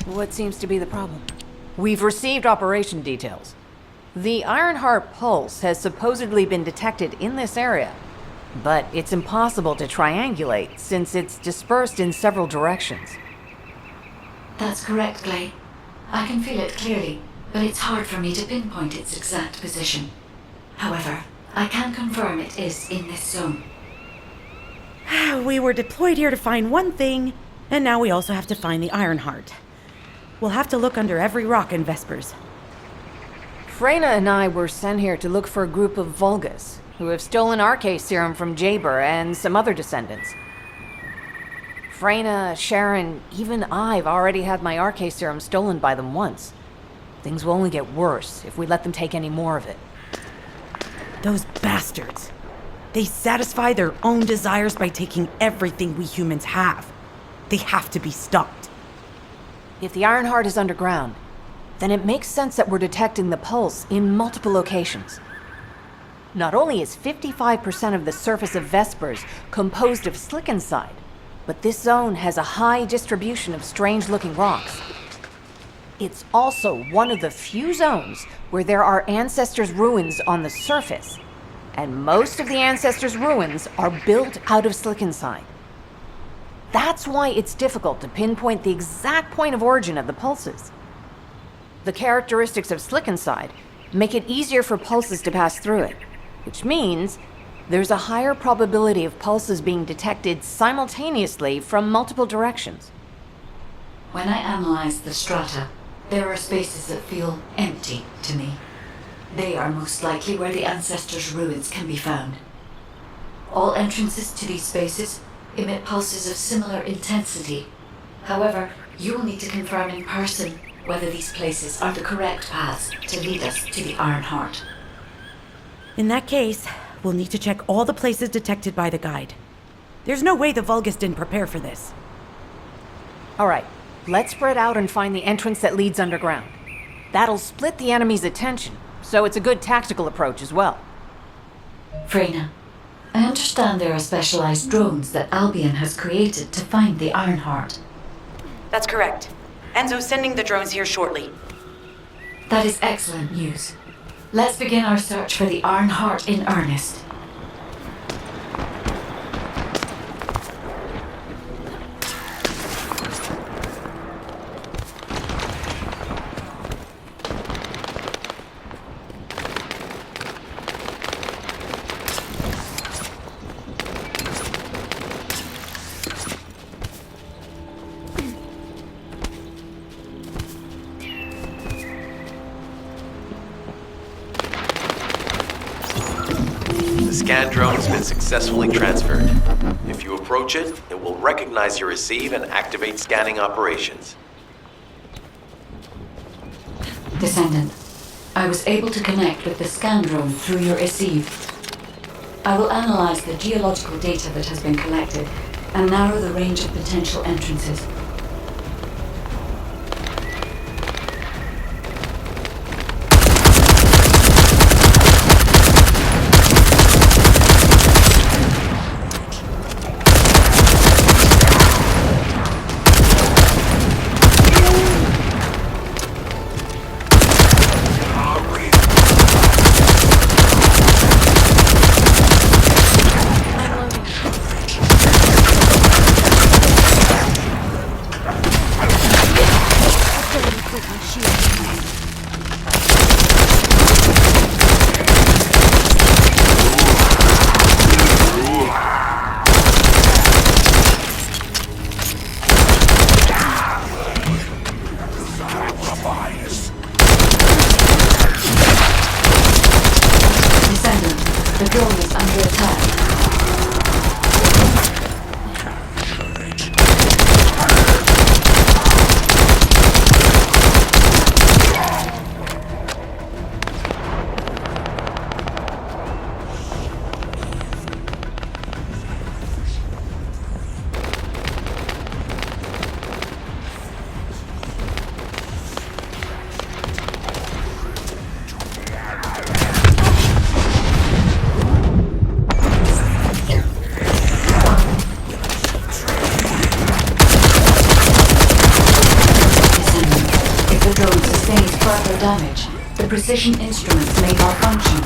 What seems to be the problem? We've received operation details. The Ironheart pulse has supposedly been detected in this area, but it's impossible to triangulate since it's dispersed in several directions. That's correct, Clay. I can feel it clearly, but it's hard for me to pinpoint its exact position. However, I can confirm it is in this zone. We were deployed here to find one thing, and now we also have to find the Ironheart. We'll have to look under every rock in Vespers. Freyna and I were sent here to look for a group of Vulgus, who have stolen RK serum from Jaber and some other descendants. Freyna, Sharon, even I've already had my RK serum stolen by them once. Things will only get worse if we let them take any more of it. Those bastards. They satisfy their own desires by taking everything we humans have. They have to be stopped. If the Ironheart is underground, then it makes sense that we're detecting the pulse in multiple locations. Not only is 55% of the surface of Vespers composed of slickenside, but this zone has a high distribution of strange-looking rocks. It's also one of the few zones where there are Ancestors' ruins on the surface, and most of the Ancestors' ruins are built out of slickenside. That's why it's difficult to pinpoint the exact point of origin of the pulses. The characteristics of slickenside make it easier for pulses to pass through it, which means there's a higher probability of pulses being detected simultaneously from multiple directions. When I analyze the strata, there are spaces that feel empty to me. They are most likely where the Ancestors' ruins can be found. All entrances to these spaces emit pulses of similar intensity. However, you will need to confirm in person whether these places are the correct paths to lead us to the Ironheart. In that case, we'll need to check all the places detected by the guide. There's no way the Vulgus didn't prepare for this. All right, let's spread out and find the entrance that leads underground. That'll split the enemy's attention, so it's a good tactical approach as well. Freyna, I understand there are specialized drones that Albion has created to find the Ironheart. That's correct. Enzo's sending the drones here shortly. That is excellent news. Let's begin our search for the Ironheart in earnest. The scan drone has been successfully transferred. If you approach it, it will recognize your receive and activate scanning operations. Descendant, I was able to connect with the scan drone through your receive. I will analyze the geological data that has been collected and narrow the range of potential entrances. The drone is under attack. damage. The precision instruments may malfunction.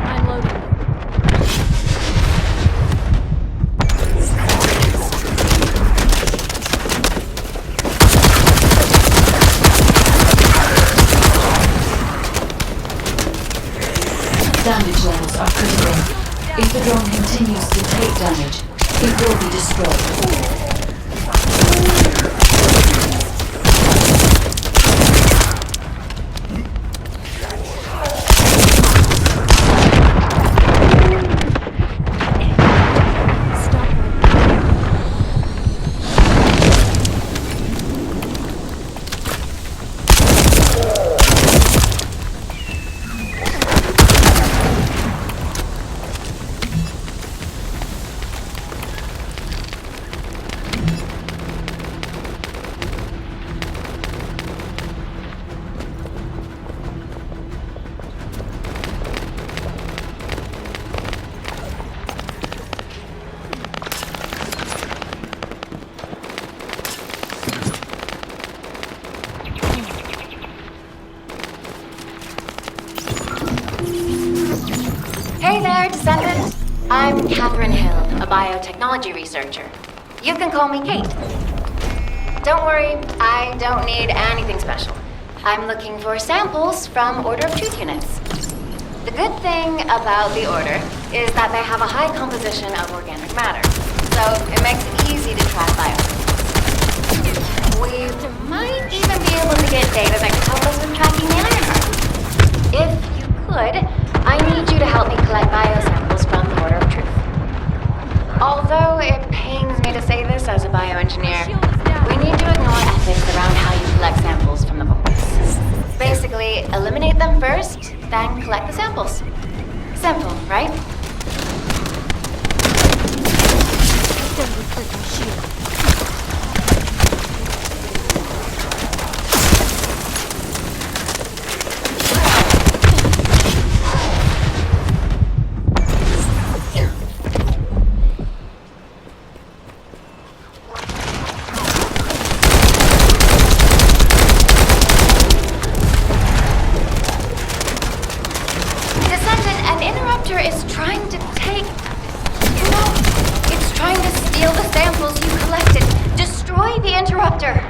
I'm loading. Damage levels are critical. If the drone continues to take damage, it will be destroyed. Hey there, Descendant. I'm Catherine Hill, a biotechnology researcher. You can call me Kate. Don't worry, I don't need anything special. I'm looking for samples from Order of Truth units. The good thing about the Order is that they have a high composition of organic matter, so it makes it easy to track biosamples. We might even be able to get data that can help us with tracking the Ironheart. If you could, I need you to help me collect biosamples from the Order of Truth. Although it pains me to say this as a bioengineer, we need to ignore ethics around how you collect samples from the vaults. Basically, eliminate them first, then collect the samples. Simple, right? Is trying to take... No, it's trying to steal the samples you collected. Destroy the interrupter.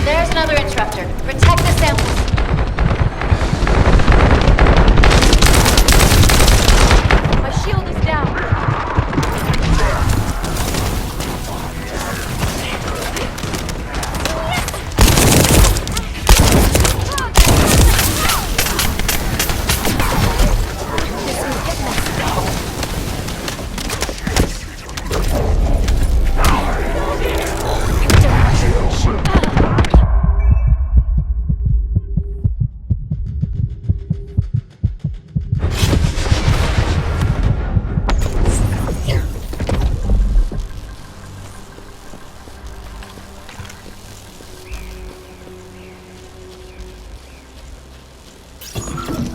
There's another interrupter. Protect the samples. My shield is down.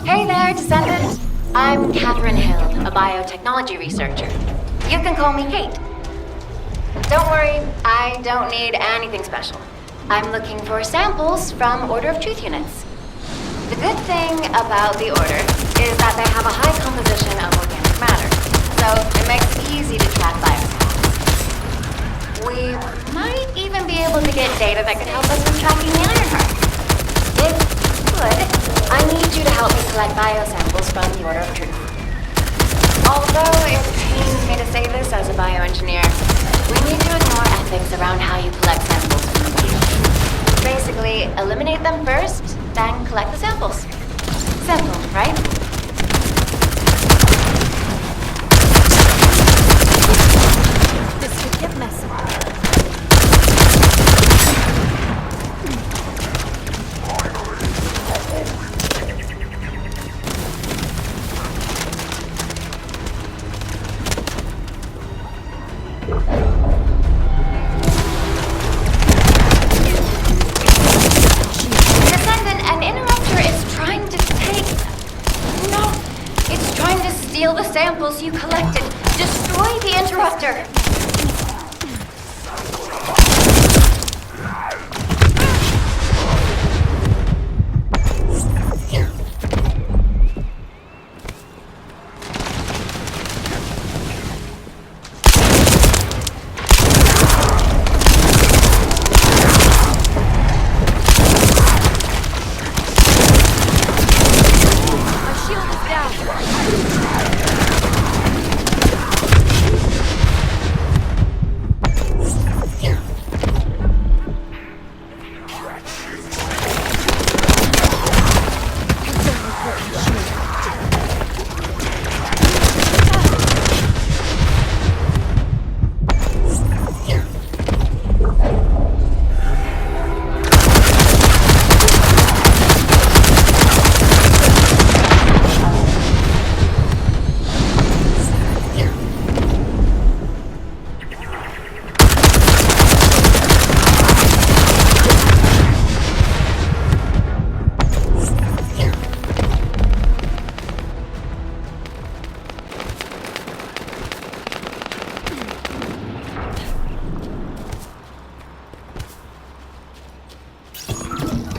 Hey there, Descendant. Catherine Hill, a biotechnology researcher. You can call me Kate. Don't worry, I don't need anything special. I'm looking for samples from Order of Truth units. The good thing about the Order is that they have a high composition of organic matter, so it makes it easy to track biosamples. We might even be able to get data that could help us with tracking the Ironheart. If you could, I need you to help me collect biosamples from the Order of Truth. Although it pains me to say this as a bioengineer, we need to ignore ethics around how you collect samples from the field. Basically, eliminate them first, then collect the samples. Simple, right? This could get messy. Descendant, an interrupter is trying to take... No! It's trying to steal the samples you collected. Destroy the interrupter! My shield is down.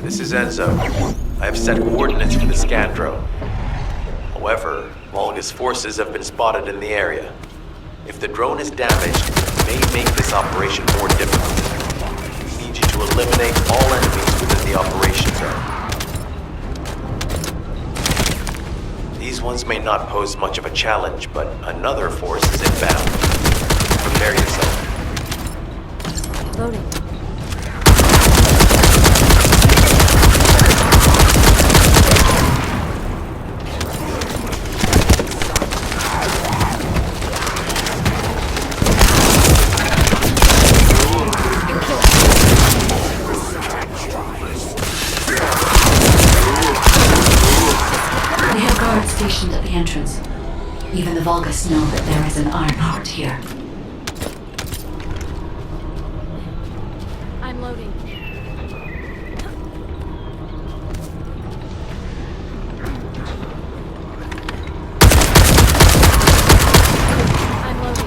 This is Enzo. I have set coordinates for the scan drone. However, Volga's forces have been spotted in the area. If the drone is damaged, it may make this operation more difficult. We need you to eliminate all enemies within the operation zone. These ones may not pose much of a challenge, but another force is inbound. Prepare yourself. Loading. They have guards stationed at the entrance. Even the Volgas know that there is an Ironheart here. I'm loading. I'm loading.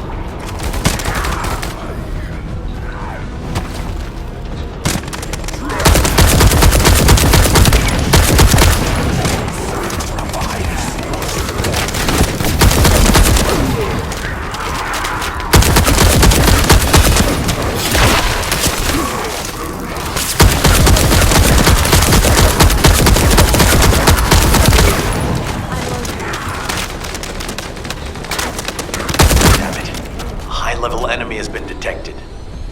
Damn it. A high-level enemy has been detected.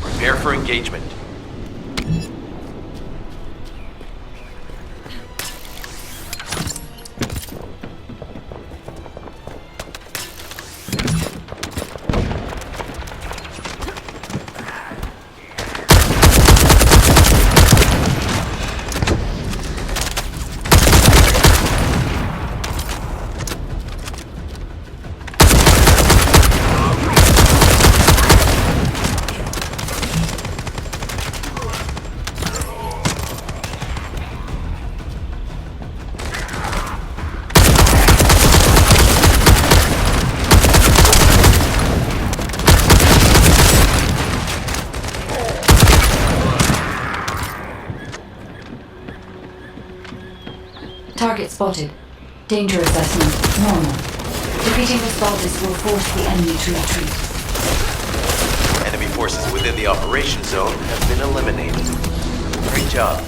Prepare for engagement. Target spotted. Danger assessment, normal. Defeating the Spaltis will force the enemy to retreat. Enemy forces within the operation zone have been eliminated. Great job.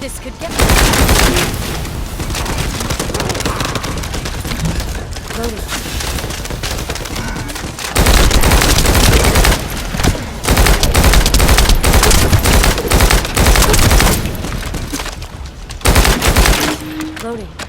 This could get loading. Loading.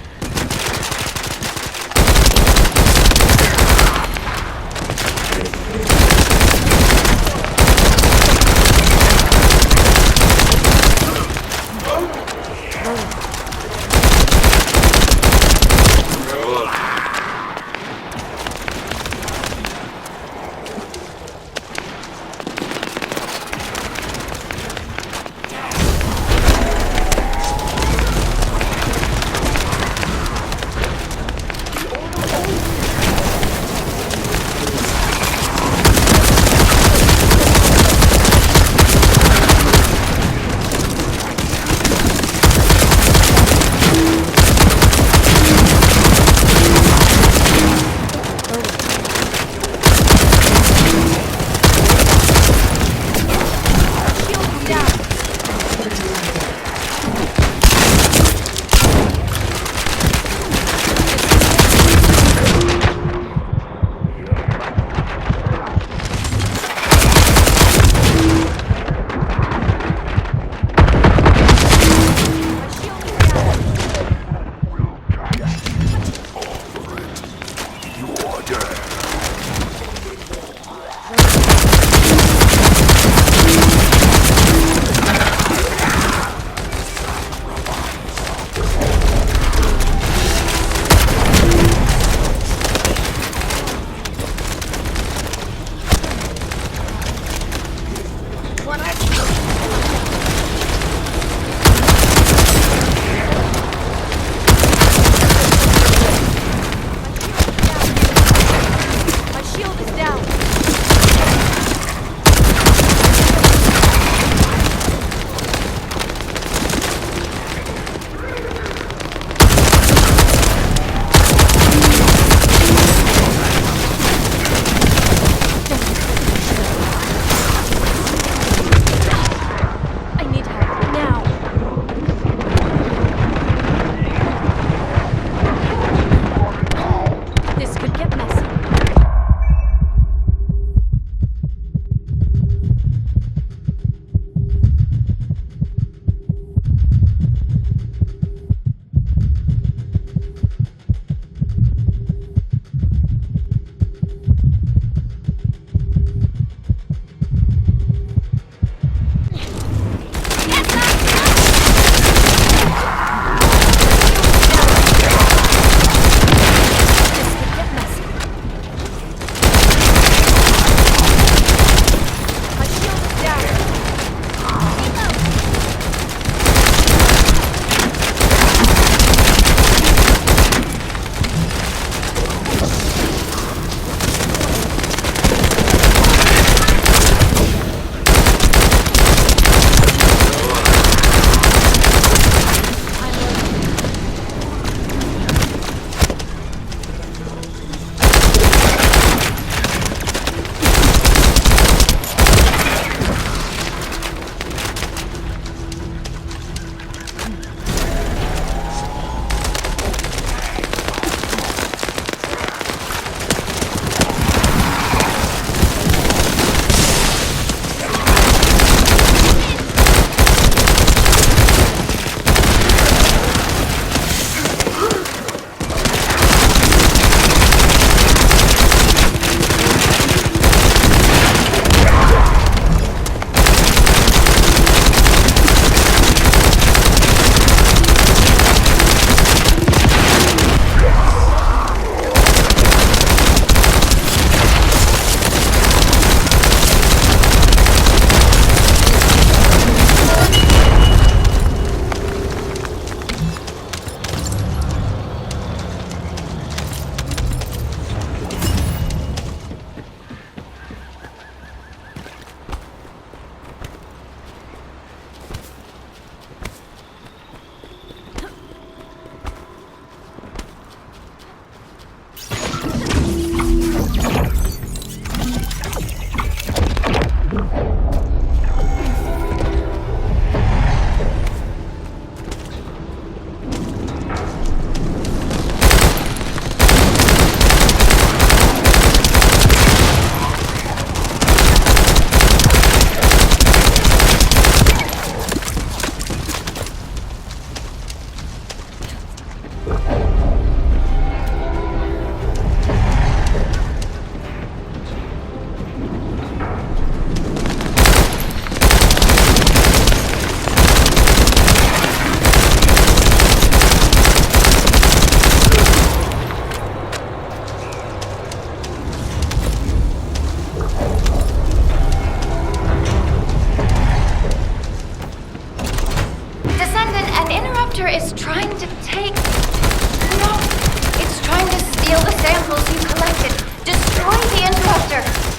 Interruptor is trying to take... No! It's trying to steal the samples you collected. Destroy the Interruptor!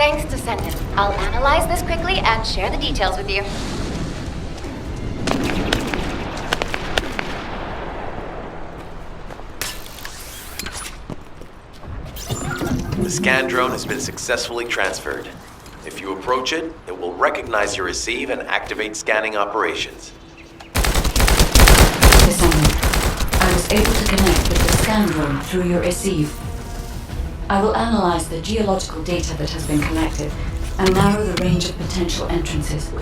Thanks, Descendant. I'll analyze this quickly and share the details with you. The scan drone has been successfully transferred. If you approach it, it will recognize your receive and activate scanning operations. Descendant, I was able to connect with the scan drone through your receive. I will analyze the geological data that has been collected and narrow the range of potential entrances.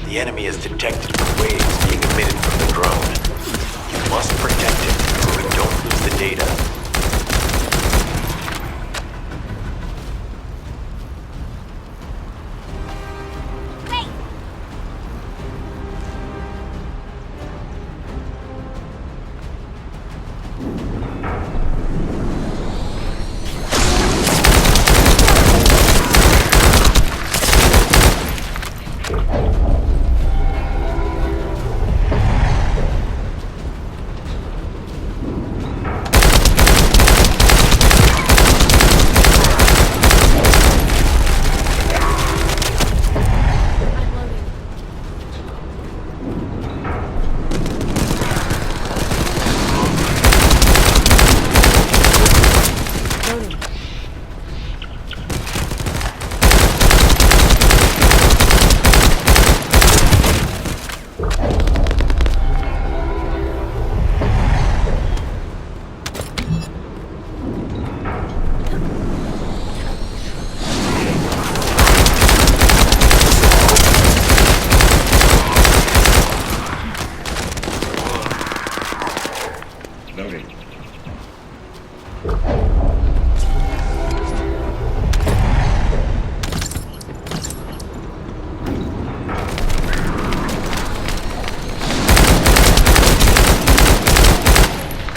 The enemy has detected the waves being emitted from the drone. You must protect it, or we don't lose the data.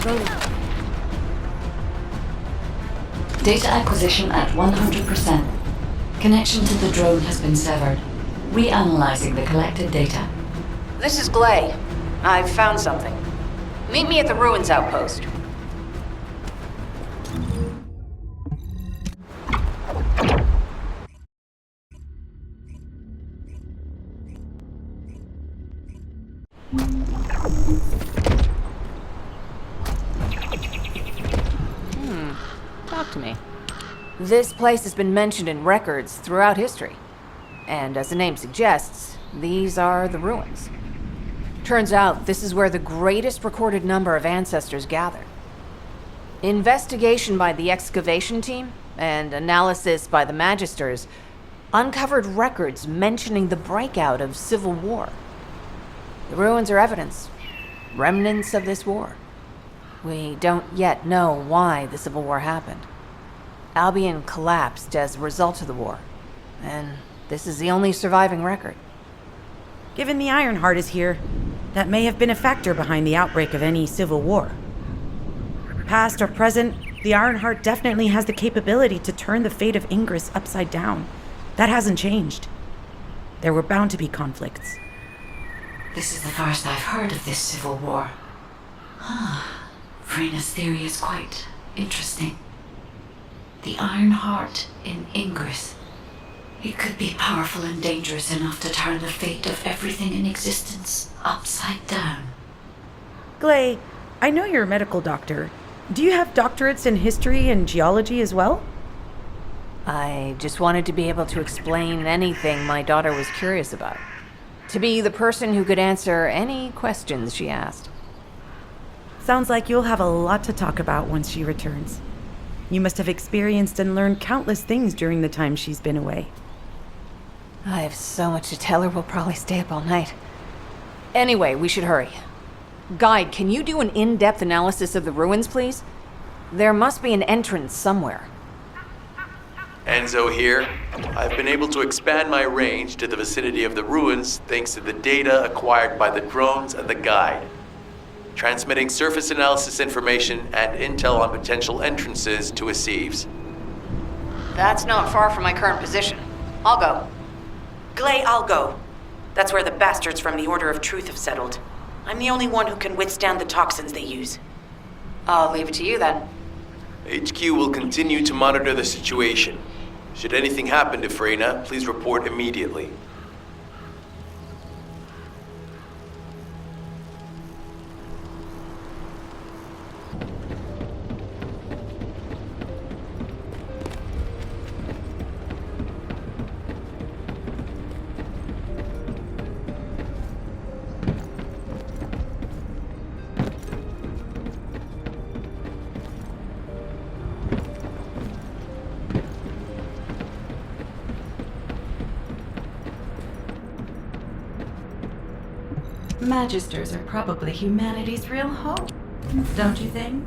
Loading. Data acquisition at 100%. Connection to the drone has been severed. Reanalyzing the collected data. This is Glay. I've found something. Meet me at the ruins outpost. Talk to me. This place has been mentioned in records throughout history. And as the name suggests, these are the ruins. Turns out this is where the greatest recorded number of ancestors gathered. Investigation by the excavation team and analysis by the magisters uncovered records mentioning the breakout of civil war. The ruins are evidence, remnants of this war. We don't yet know why the Civil War happened. Albion collapsed as a result of the war, and this is the only surviving record. Given the Ironheart is here, that may have been a factor behind the outbreak of any civil war. Past or present, the Ironheart definitely has the capability to turn the fate of Ingress upside down. That hasn't changed. There were bound to be conflicts. This is the first I've heard of this civil war. Frena's theory is quite interesting. The Iron Heart in Ingress. It could be powerful and dangerous enough to turn the fate of everything in existence upside down. Glay, I know you're a medical doctor. Do you have doctorates in history and geology as well? I just wanted to be able to explain anything my daughter was curious about. To be the person who could answer any questions she asked. Sounds like you'll have a lot to talk about once she returns. You must have experienced and learned countless things during the time she's been away. I have so much to tell her, we'll probably stay up all night. Anyway, we should hurry. Guide, can you do an in-depth analysis of the ruins, please? There must be an entrance somewhere. Enzo here. I've been able to expand my range to the vicinity of the ruins thanks to the data acquired by the drones and the guide. Transmitting surface analysis information and intel on potential entrances to Aceves. That's not far from my current position. I'll go. Glay, I'll go. That's where the bastards from the Order of Truth have settled. I'm the only one who can withstand the toxins they use. I'll leave it to you then. HQ will continue to monitor the situation. Should anything happen to Freyna, please report immediately. Magisters are probably humanity's real hope, don't you think?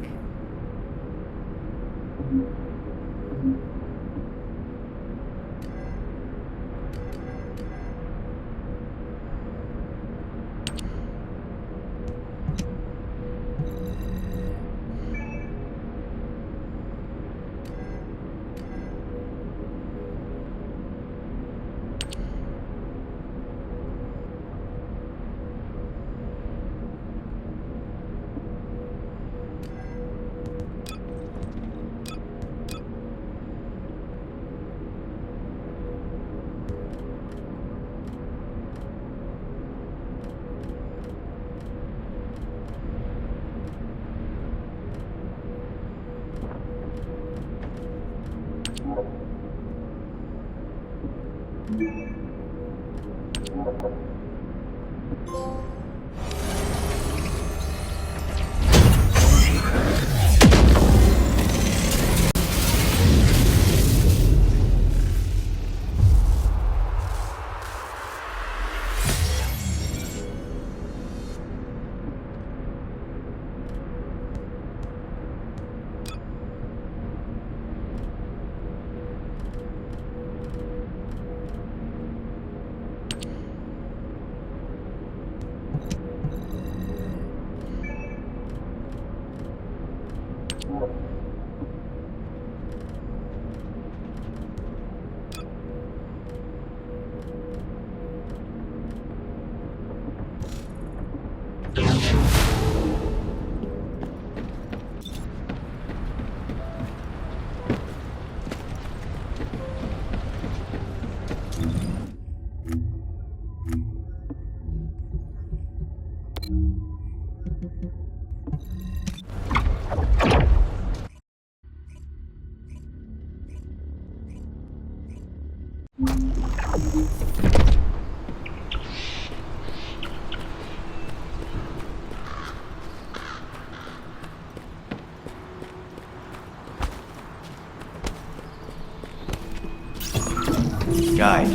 Guide,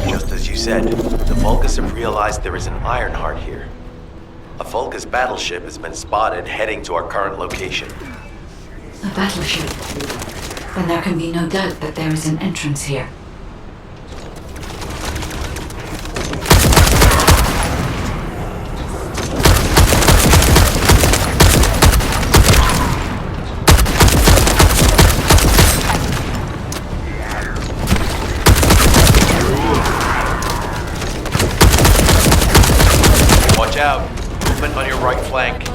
just as you said, the Vulgus have realized there is an Ironheart here. A Vulgus battleship has been spotted heading to our current location. A battleship. Then there can be no doubt that there is an entrance here. Watch out! Movement on your right flank.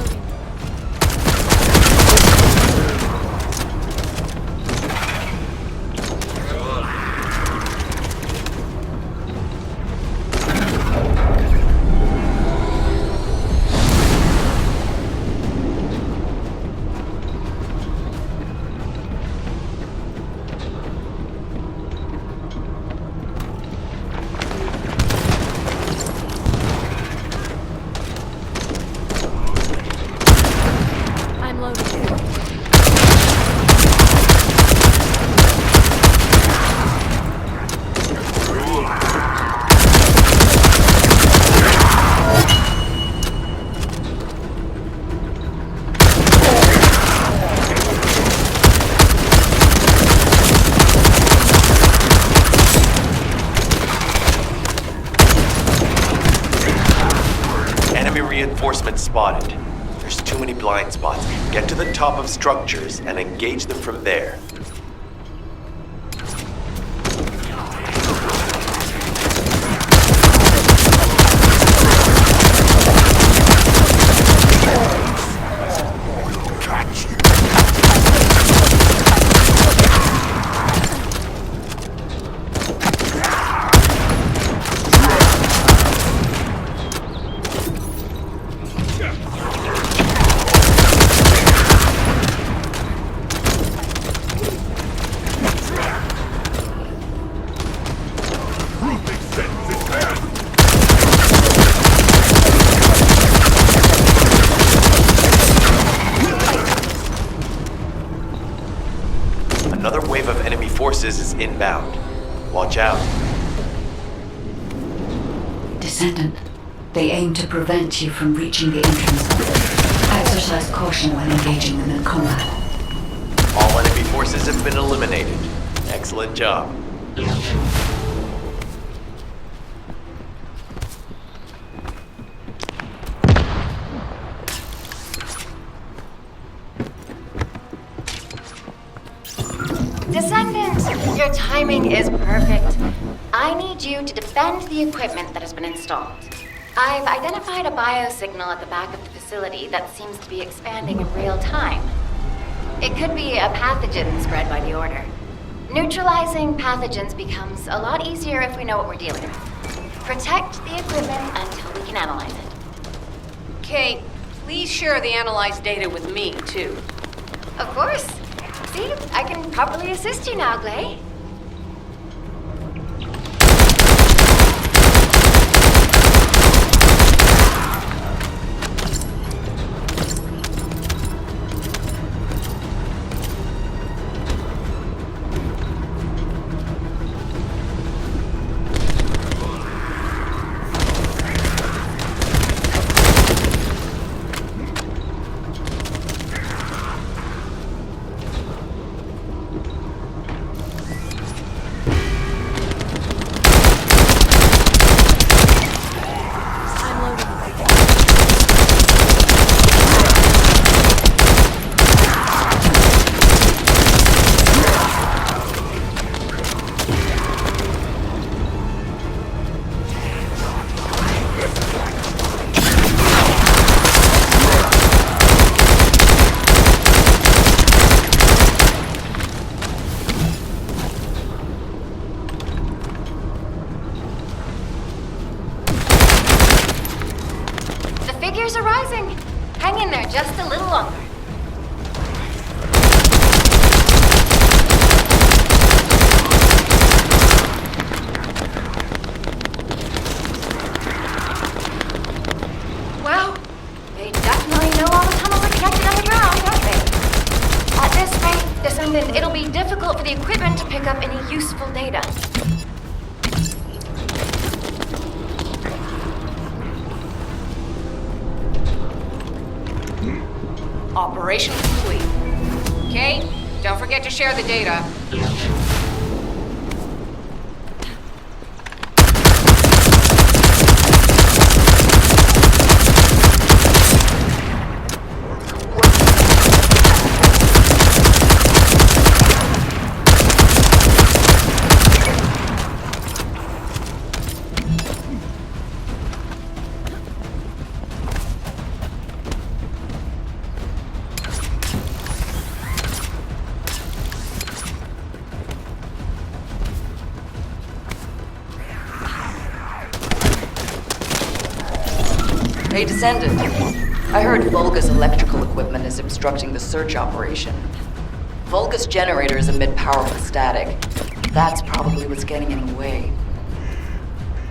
I'm loading. Enemy reinforcements spotted. There's too many blind spots. Get to the top of structures and engage them from there. Another wave of enemy forces is inbound. Watch out. Descendant. They aim to prevent you from reaching the entrance. Exercise caution when engaging them in combat. All enemy forces have been eliminated. Excellent job. Descendant, your timing is perfect. I need you to defend the equipment that has been installed. I've identified a biosignal at the back of the facility that seems to be expanding in real time. It could be a pathogen spread by the Order. Neutralizing pathogens becomes a lot easier if we know what we're dealing with. Protect the equipment until we can analyze it. Kate, please share the analyzed data with me, too. Of course. See, I can properly assist you now, Glay. Figures are rising. Hang in there just a little longer. Wow, they definitely know all the tunnels are connected underground, don't they? At this rate, Descendant, it'll be difficult for the equipment to pick up any useful data. Operation complete. Kate, don't forget to share the data. Hey, Descendant. I heard Volga's electrical equipment is obstructing the search operation. Volga's generators emit powerful static. That's probably what's getting in the way.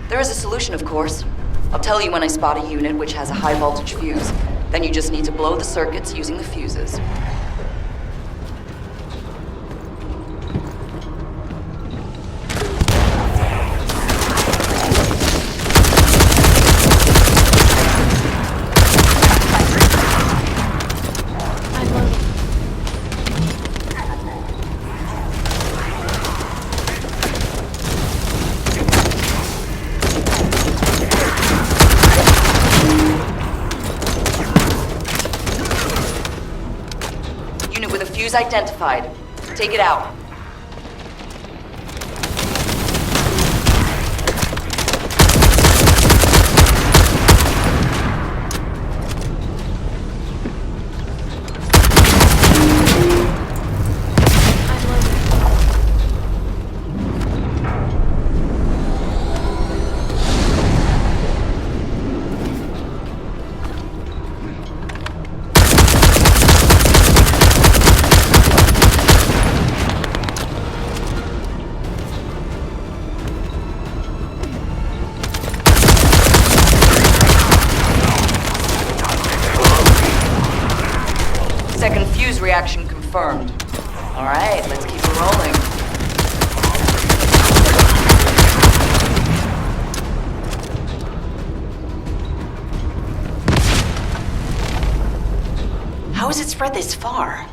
There is a solution, of course. I'll tell you when I spot a unit which has a high voltage fuse. Then you just need to blow the circuits using the fuses. Fuse identified. Take it out. Second fuse reaction confirmed. All right, let's keep it rolling. How has it spread this far?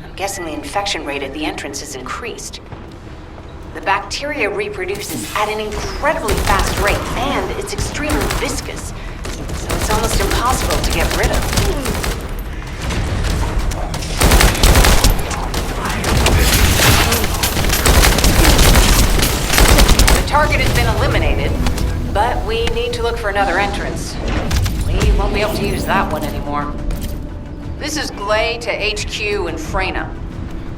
I'm guessing the infection rate at the entrance has increased. The bacteria reproduces at an incredibly fast rate, and it's extremely viscous, so it's almost impossible to get rid of. Target has been eliminated, but we need to look for another entrance. We won't be able to use that one anymore. This is Glay to HQ in Freyna.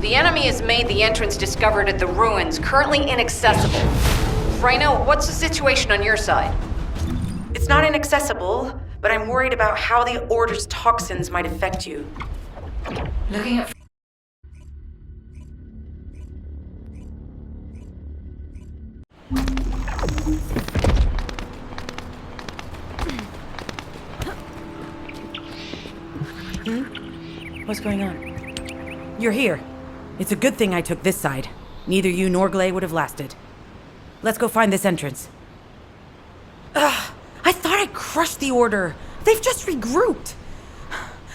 The enemy has made the entrance discovered at the ruins currently inaccessible. Freyna, what's the situation on your side? It's not inaccessible, but I'm worried about how the Order's toxins might affect you. Looking at What's going on? You're here. It's a good thing I took this side. Neither you nor Glay would have lasted. Let's go find this entrance. Ugh, I thought I crushed the Order. They've just regrouped.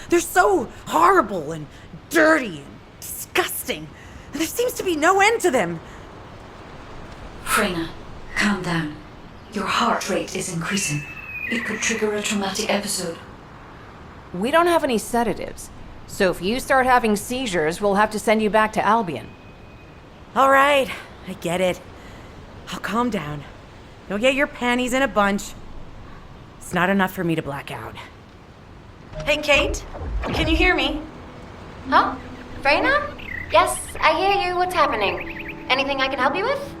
They're so horrible and dirty and disgusting. And there seems to be no end to them. Freyna, calm down. Your heart rate is increasing. It could trigger a traumatic episode. We don't have any sedatives, so if you start having seizures, we'll have to send you back to Albion. All right, I get it. I'll calm down. You'll get your panties in a bunch. It's not enough for me to black out. Hey, Kate, can you hear me? Huh? Freyna? Yes, I hear you. What's happening? Anything I can help you with?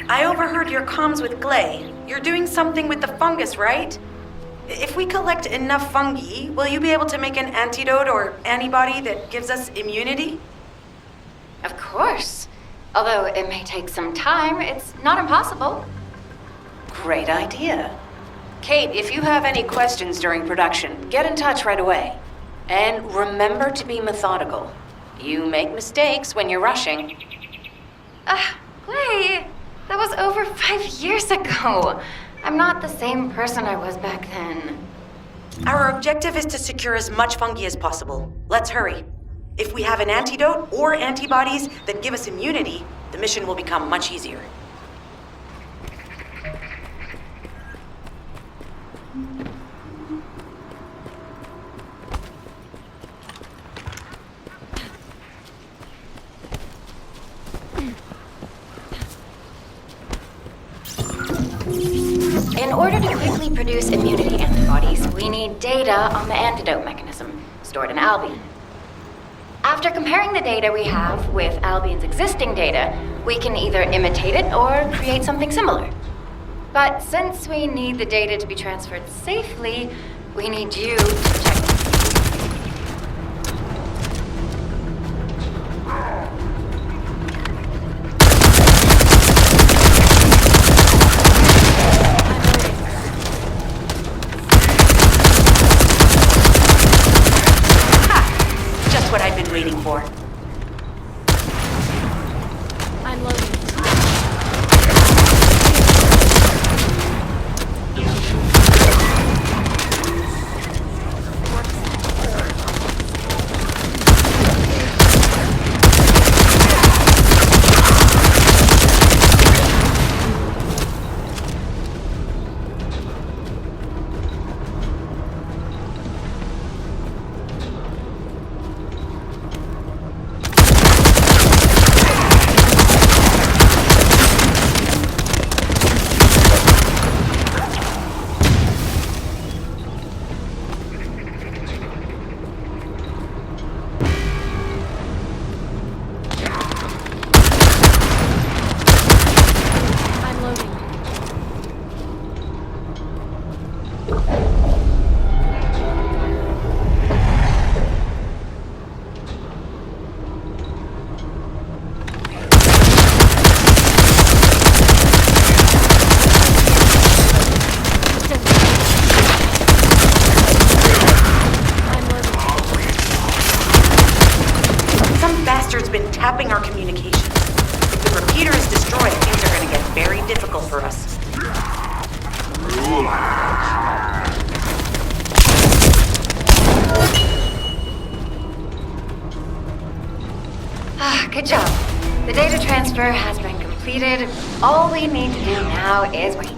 I overheard your comms with Glay. You're doing something with the fungus, right? If we collect enough fungi, will you be able to make an antidote or antibody that gives us immunity? Of course. Although it may take some time, it's not impossible. Great idea. Kate, if you have any questions during production, get in touch right away. And remember to be methodical. You make mistakes when you're rushing. Clay, that was over 5 years ago. I'm not the same person I was back then. Our objective is to secure as much fungi as possible. Let's hurry. If we have an antidote or antibodies that give us immunity, the mission will become much easier. In order to quickly produce immunity antibodies, we need data on the antidote mechanism, stored in Albion. After comparing the data we have with Albion's existing data, we can either imitate it or create something similar. But since we need the data to be transferred safely, we need you to check it. Just what I've been waiting for. I'm loading. I'm loading. I'm loading. Some bastard's been tapping our communications. If the repeater is destroyed, things are gonna get very difficult for us. Good job. The data transfer has been completed. All we need to do now is wait.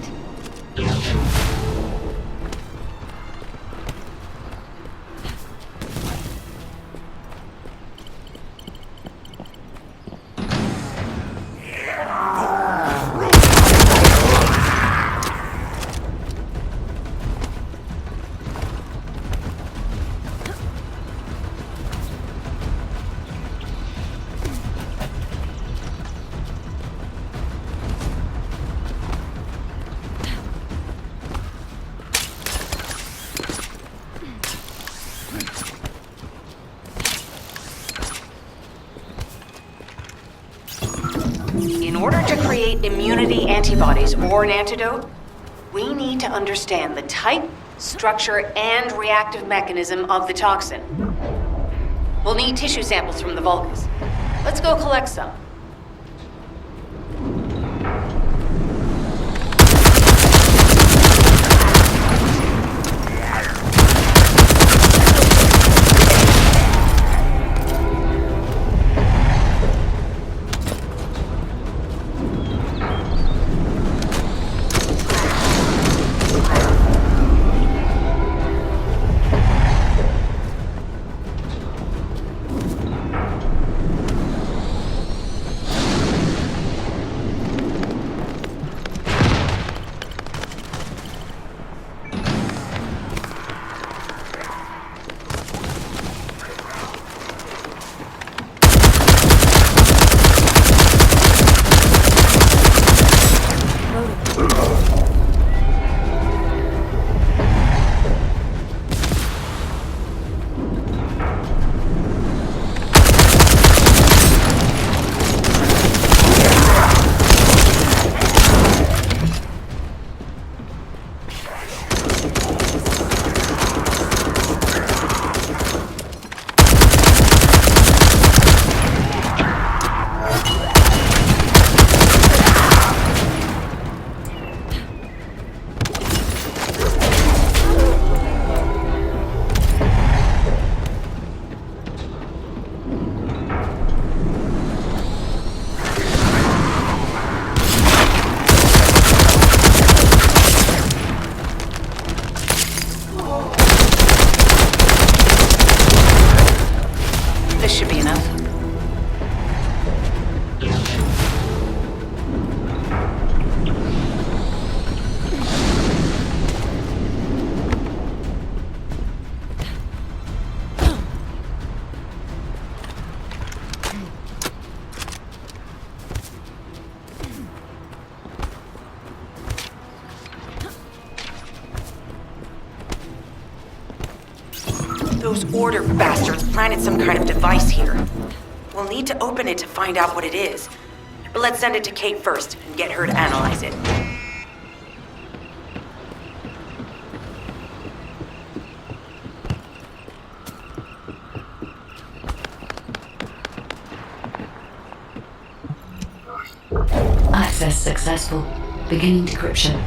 In order to create immunity antibodies or an antidote, we need to understand the type, structure, and reactive mechanism of the toxin. We'll need tissue samples from the Vulgus. Let's go collect some. This should be enough. Those Order bastards planted some kind of device here. We'll need to open it to find out what it is. But let's send it to Kate first and get her to analyze it. Access successful. Beginning decryption.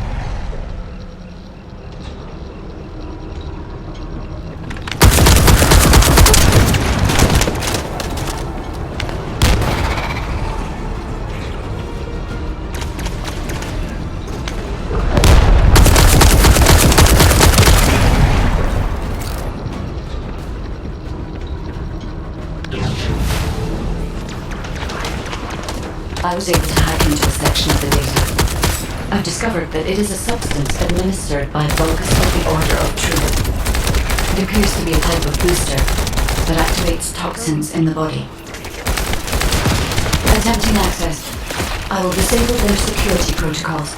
I was able to hack into a section of the data. I've discovered that it is a substance administered by Vulgus of the Order of Truth. It appears to be a type of booster that activates toxins in the body. Attempting access. I will disable their security protocols.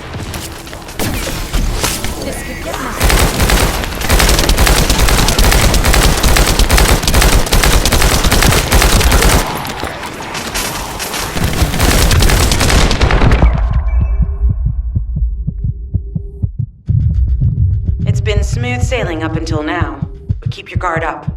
This could get messy. It's been smooth sailing up until now, but keep your guard up.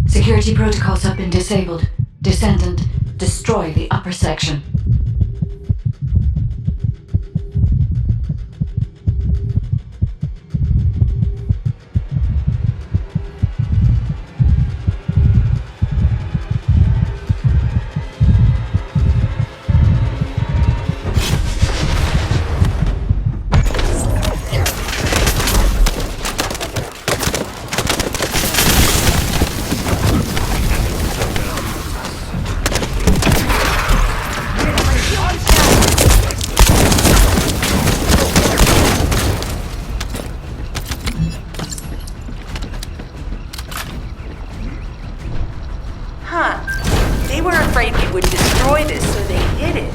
Security protocols have been disabled. Descendant, destroy the upper section. Huh. They were afraid we would destroy this, so they hid it.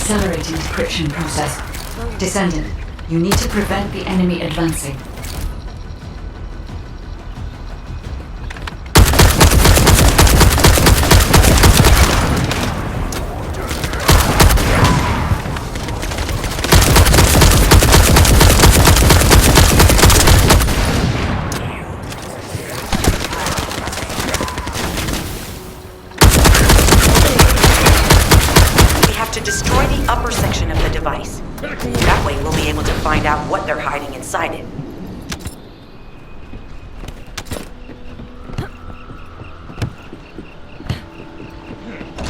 Accelerating decryption process. Descendant, you need to prevent the enemy advancing. To destroy the upper section of the device. That way we'll be able to find out what they're hiding inside it.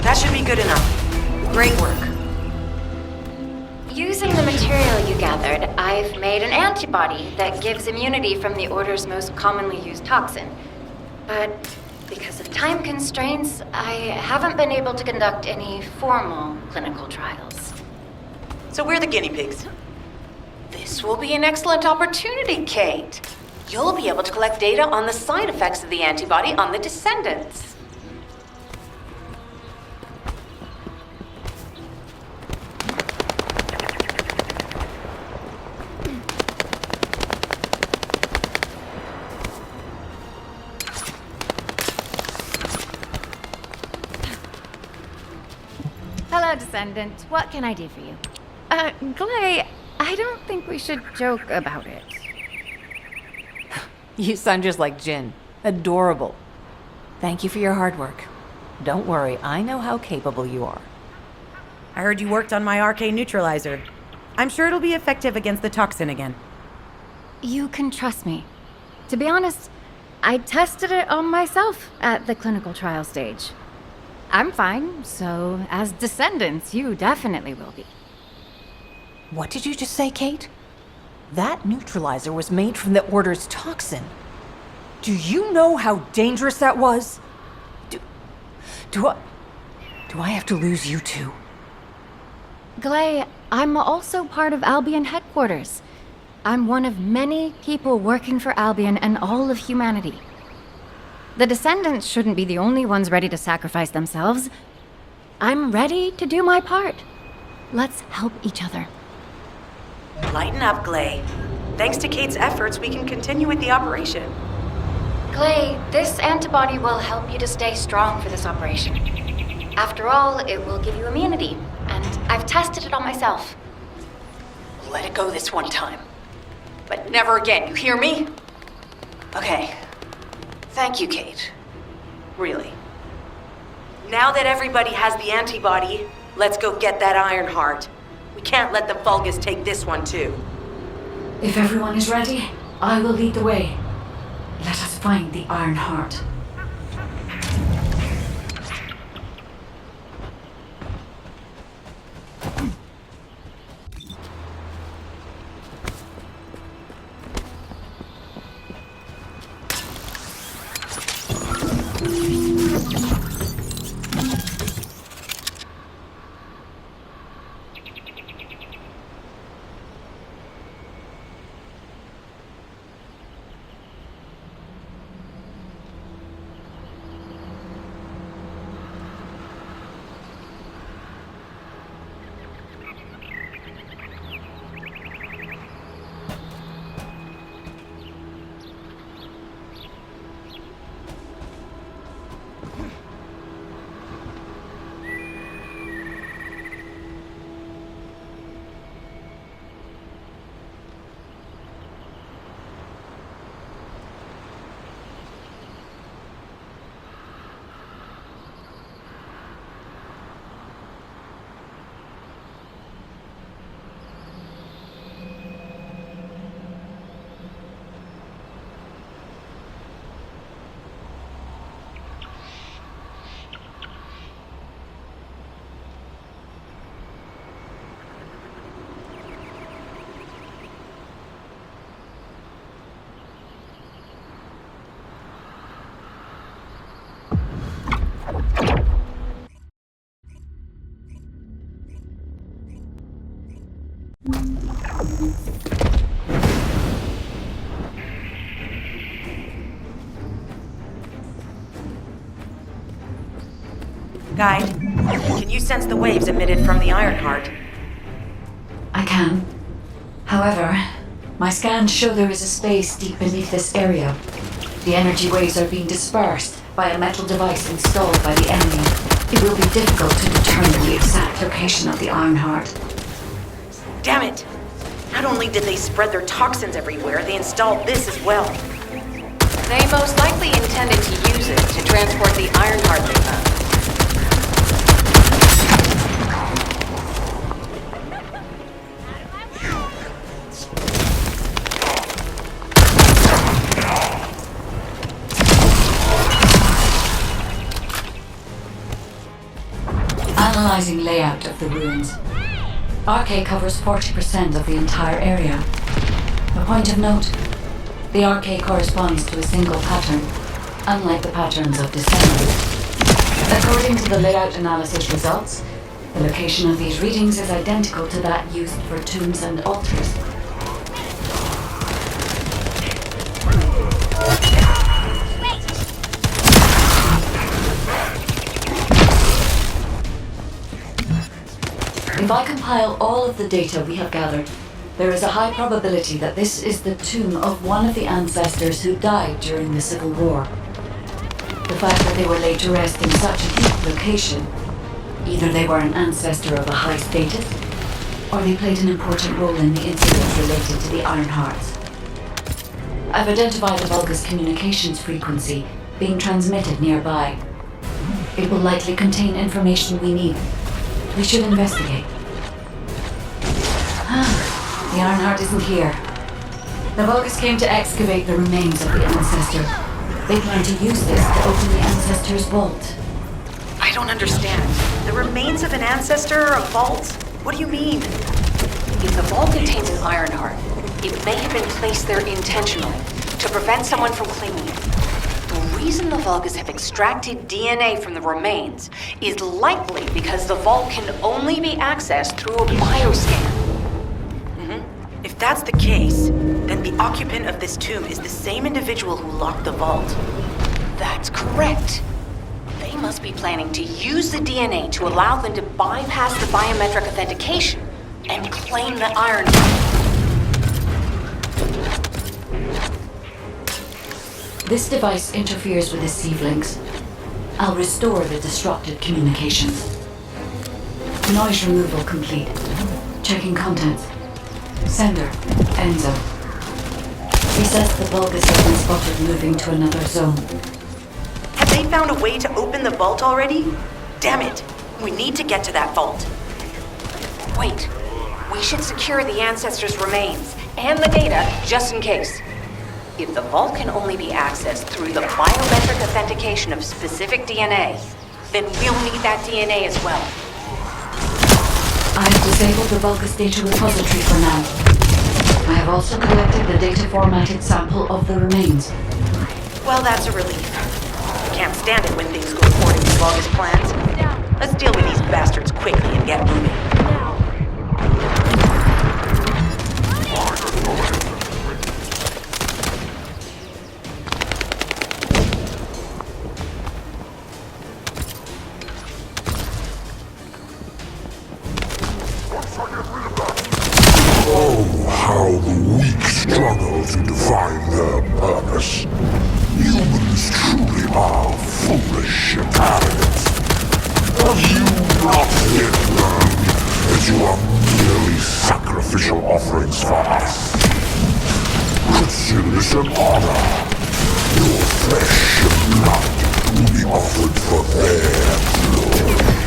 That should be good enough. Great work. Using the material you gathered, I've made an antibody that gives immunity from the Order's most commonly used toxin. But because of time constraints, I haven't been able to conduct any formal clinical trials. So we're the guinea pigs. This will be an excellent opportunity, Kate. You'll be able to collect data on the side effects of the antibody on the Descendants. Hello, Descendant. What can I do for you? Glay, I don't think we should joke about it. You sound just like Jin. Adorable. Thank you for your hard work. Don't worry, I know how capable you are. I heard you worked on my RK neutralizer. I'm sure it'll be effective against the toxin again. You can trust me. To be honest, I tested it on myself at the clinical trial stage. I'm fine, so as Descendants, you definitely will be. What did you just say, Kate? That neutralizer was made from the Order's toxin. Do you know how dangerous that was? Do I have to lose you too? Glay, I'm also part of Albion headquarters. I'm one of many people working for Albion and all of humanity. The Descendants shouldn't be the only ones ready to sacrifice themselves. I'm ready to do my part. Let's help each other. Lighten up, Glay. Thanks to Kate's efforts, we can continue with the operation. Clay, this antibody will help you to stay strong for this operation. After all, it will give you immunity, and I've tested it on myself. Let it go this one time. But never again, you hear me? Okay. Thank you, Kate. Really. Now that everybody has the antibody, let's go get that Ironheart. We can't let the Vulgus take this one too. If everyone is ready, I will lead the way. Let us find the Ironheart. Guide, can you sense the waves emitted from the Ironheart? I can. However, my scans show there is a space deep beneath this area. The energy waves are being dispersed by a metal device installed by the enemy. It will be difficult to determine the exact location of the Ironheart. Damn it! Not only did they spread their toxins everywhere, they installed this as well. They most likely intended to use it to transport the Ironheart they found. Analyzing layout of the ruins. RK covers 40% of the entire area. A point of note, the RK corresponds to a single pattern, unlike the patterns of Descendant. According to the layout analysis results, the location of these readings is identical to that used for tombs and altars. If I compile all of the data we have gathered, there is a high probability that this is the tomb of one of the ancestors who died during the Civil War. The fact that they were laid to rest in such a deep location, either they were an ancestor of a high status, or they played an important role in the incidents related to the Iron Hearts. I've identified the Vulgus communications frequency being transmitted nearby. It will likely contain information we need. We should investigate. The Ironheart isn't here. The Vulgus came to excavate the remains of the ancestor. They plan to use this to open the ancestor's vault. I don't understand. The remains of an ancestor or a vault? What do you mean? If the vault contains an Ironheart, it may have been placed there intentionally to prevent someone from claiming it. The reason the Vulgus have extracted DNA from the remains is likely because the vault can only be accessed through a bioscan. If that's the case, then the occupant of this tomb is the same individual who locked the vault. That's correct. They must be planning to use the DNA to allow them to bypass the biometric authentication and claim the Ironheart. This device interferes with the sieve links. I'll restore the disrupted communications. Noise removal complete. Checking contents. Sender, Enzo. He says the Vulgus has been spotted moving to another zone. Have they found a way to open the vault already? Damn it! We need to get to that vault. Wait, we should secure the ancestors' remains and the data just in case. If the vault can only be accessed through the biometric authentication of specific DNA, then we'll need that DNA as well. I have disabled the Vulgus data repository for now. I have also collected the data formatted sample of the remains. Well, that's a relief. I can't stand it when things go according to Vulgus plans. Let's deal with these bastards quickly and get moving. How the weak struggle to define their purpose. Humans truly are foolish and arrogant. Have you not yet learned that you are merely sacrificial offerings for us? Consider this an honor. Your flesh and blood will be offered for their glory.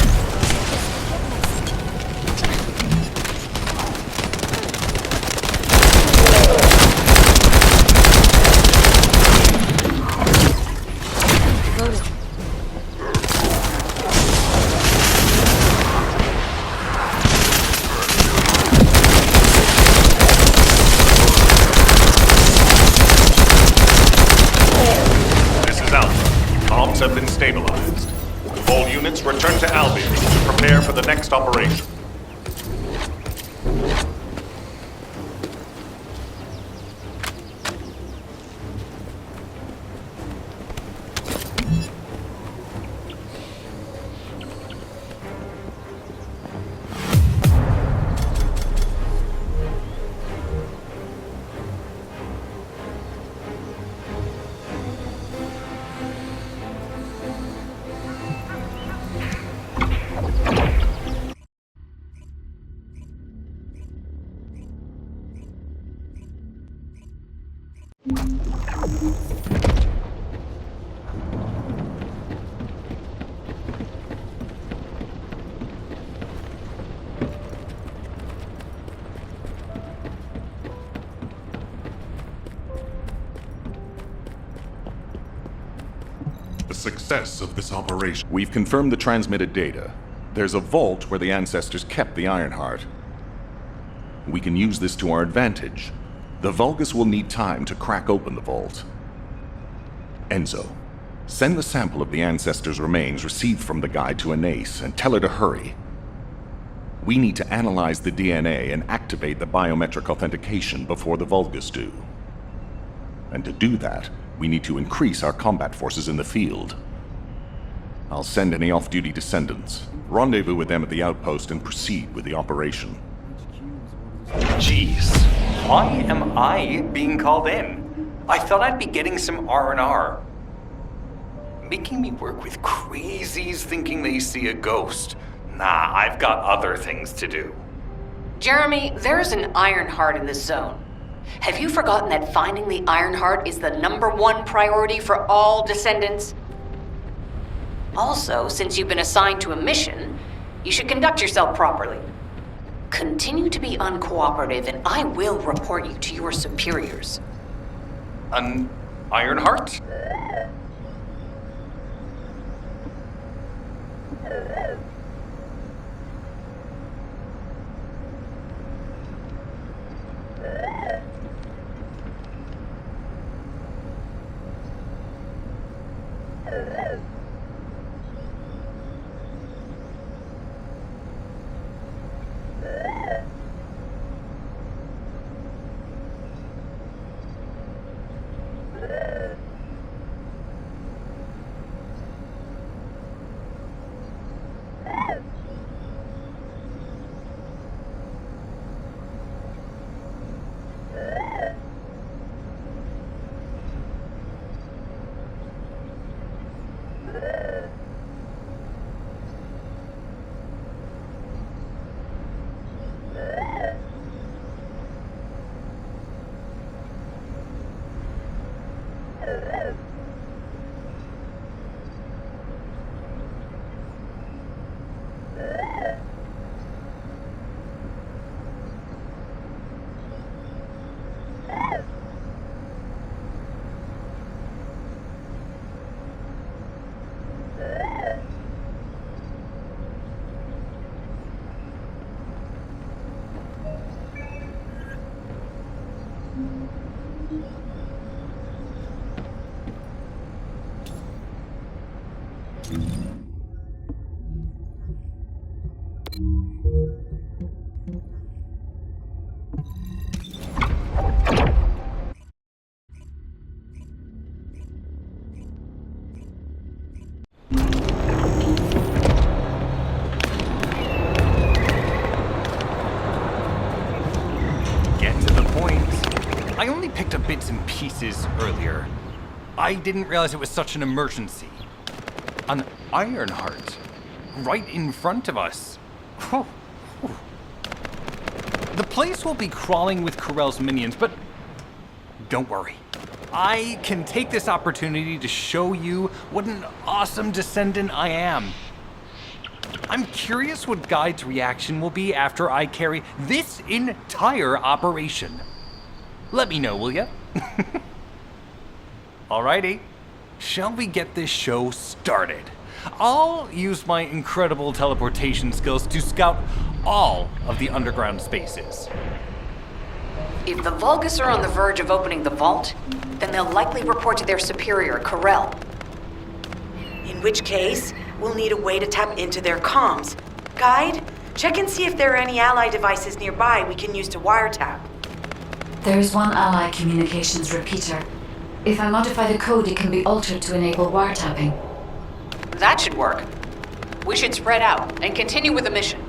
Have been stabilized. All units return to Albion to prepare for the next operation. The success of this operation. We've confirmed the transmitted data. There's a vault where the ancestors kept the Ironheart. We can use this to our advantage. The Vulgus will need time to crack open the vault. Enzo, send the sample of the ancestors' remains received from the guide to Anais and tell her to hurry. We need to analyze the DNA and activate the biometric authentication before the Vulgus do. And to do that, we need to increase our combat forces in the field. I'll send any off-duty descendants. Rendezvous with them at the outpost and proceed with the operation. Jeez, why am I being called in? I thought I'd be getting some R&R. Making me work with crazies thinking they see a ghost. Nah, I've got other things to do. Jeremy, there's an Ironheart in this zone. Have you forgotten that finding the Ironheart is the #1 priority for all Descendants? Also, since you've been assigned to a mission, you should conduct yourself properly. Continue to be uncooperative, and I will report you to your superiors. An Ironheart? I only picked up bits and pieces earlier. I didn't realize it was such an emergency. An Ironheart. Right in front of us. Whew. Whew. The place will be crawling with Corell's minions, but don't worry. I can take this opportunity to show you what an awesome Descendant I am. I'm curious what Guide's reaction will be after I carry this entire operation. Let me know, will ya? Alrighty, shall we get this show started? I'll use my incredible teleportation skills to scout all of the underground spaces. If the Vulgus are on the verge of opening the vault, then they'll likely report to their superior, Corell. In which case, we'll need a way to tap into their comms. Guide, check and see if there are any ally devices nearby we can use to wiretap. There is one ally communications repeater. If I modify the code, it can be altered to enable wiretapping. That should work. We should spread out and continue with the mission.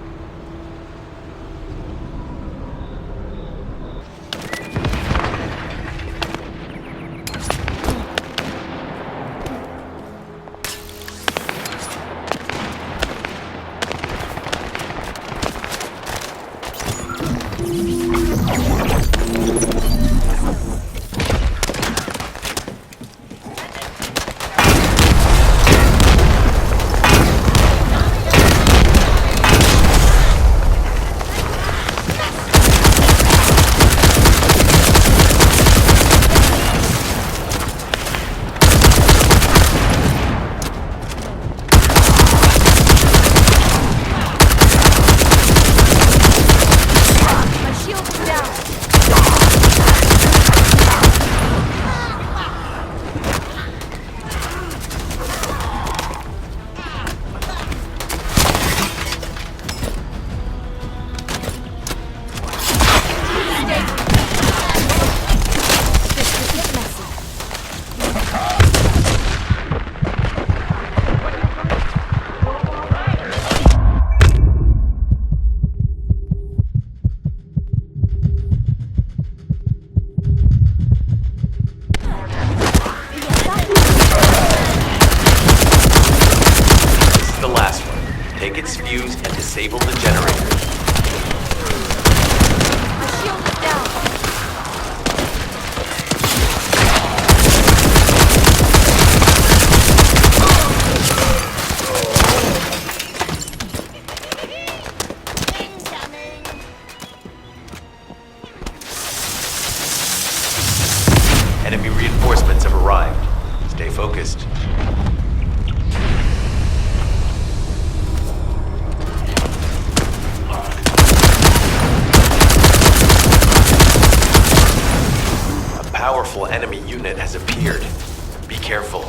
and disable the generator. My shield is down. Enemy reinforcements have arrived. Stay focused. A powerful enemy unit has appeared. Be careful.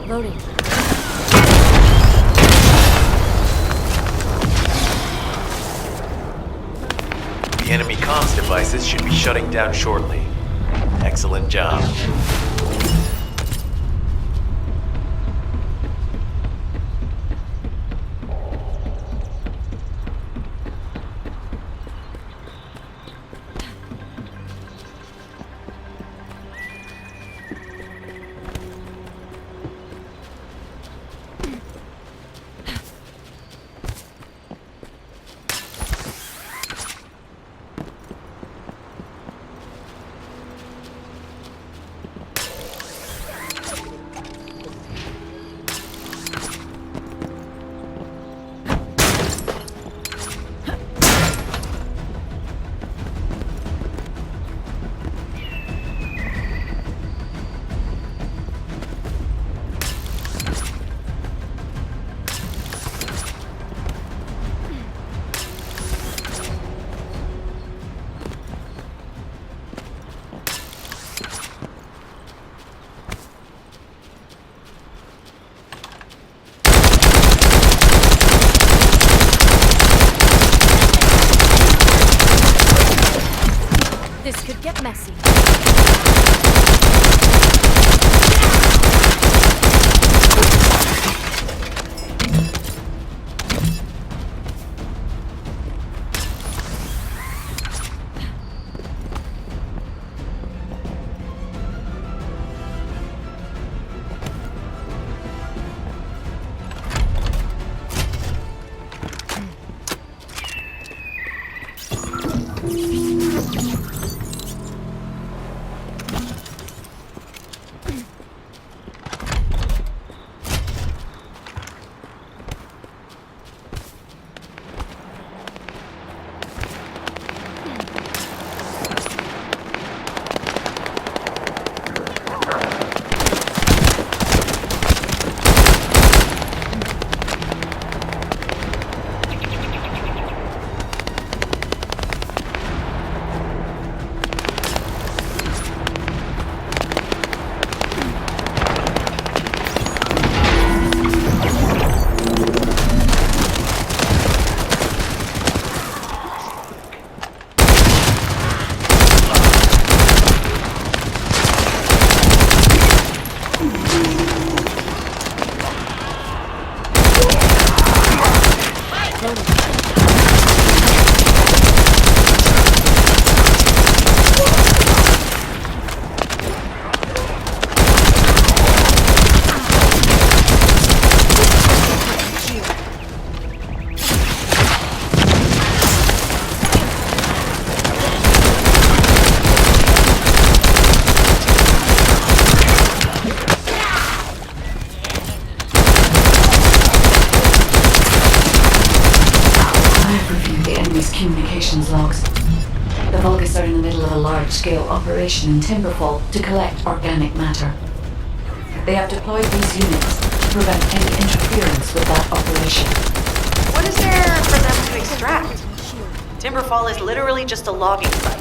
Loading. The enemy comms devices should be shutting down shortly. Excellent job. This could get messy. Communications logs. The Vulgus are in the middle of a large-scale operation in Timberfall to collect organic matter. They have deployed these units to prevent any interference with that operation. What is there for them to extract? Timberfall is literally just a logging site.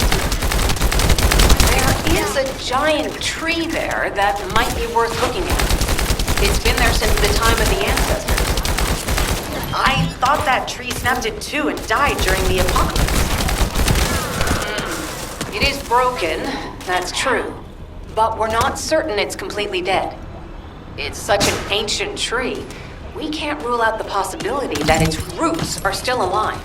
There is a giant tree there that might be worth looking at. It's been there since the time of the ancestors. I thought that tree snapped in two and died during the apocalypse. It is broken, that's true. But we're not certain it's completely dead. It's such an ancient tree. we can't rule out the possibility that its roots are still alive.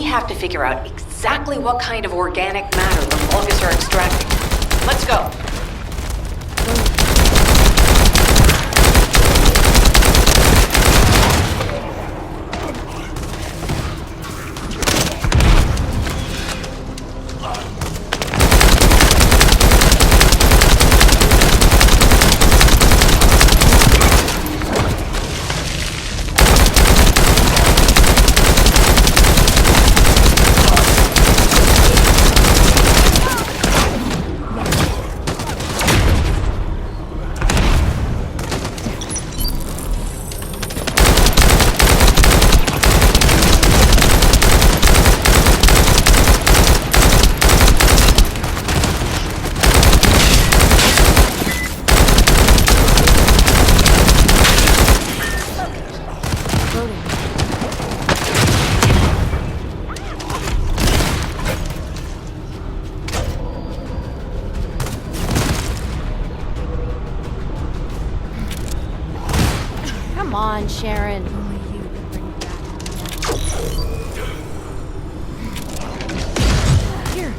Have to figure out exactly what kind of organic matter the Vulgus are extracting. Let's go. Come on, Sharon. Here.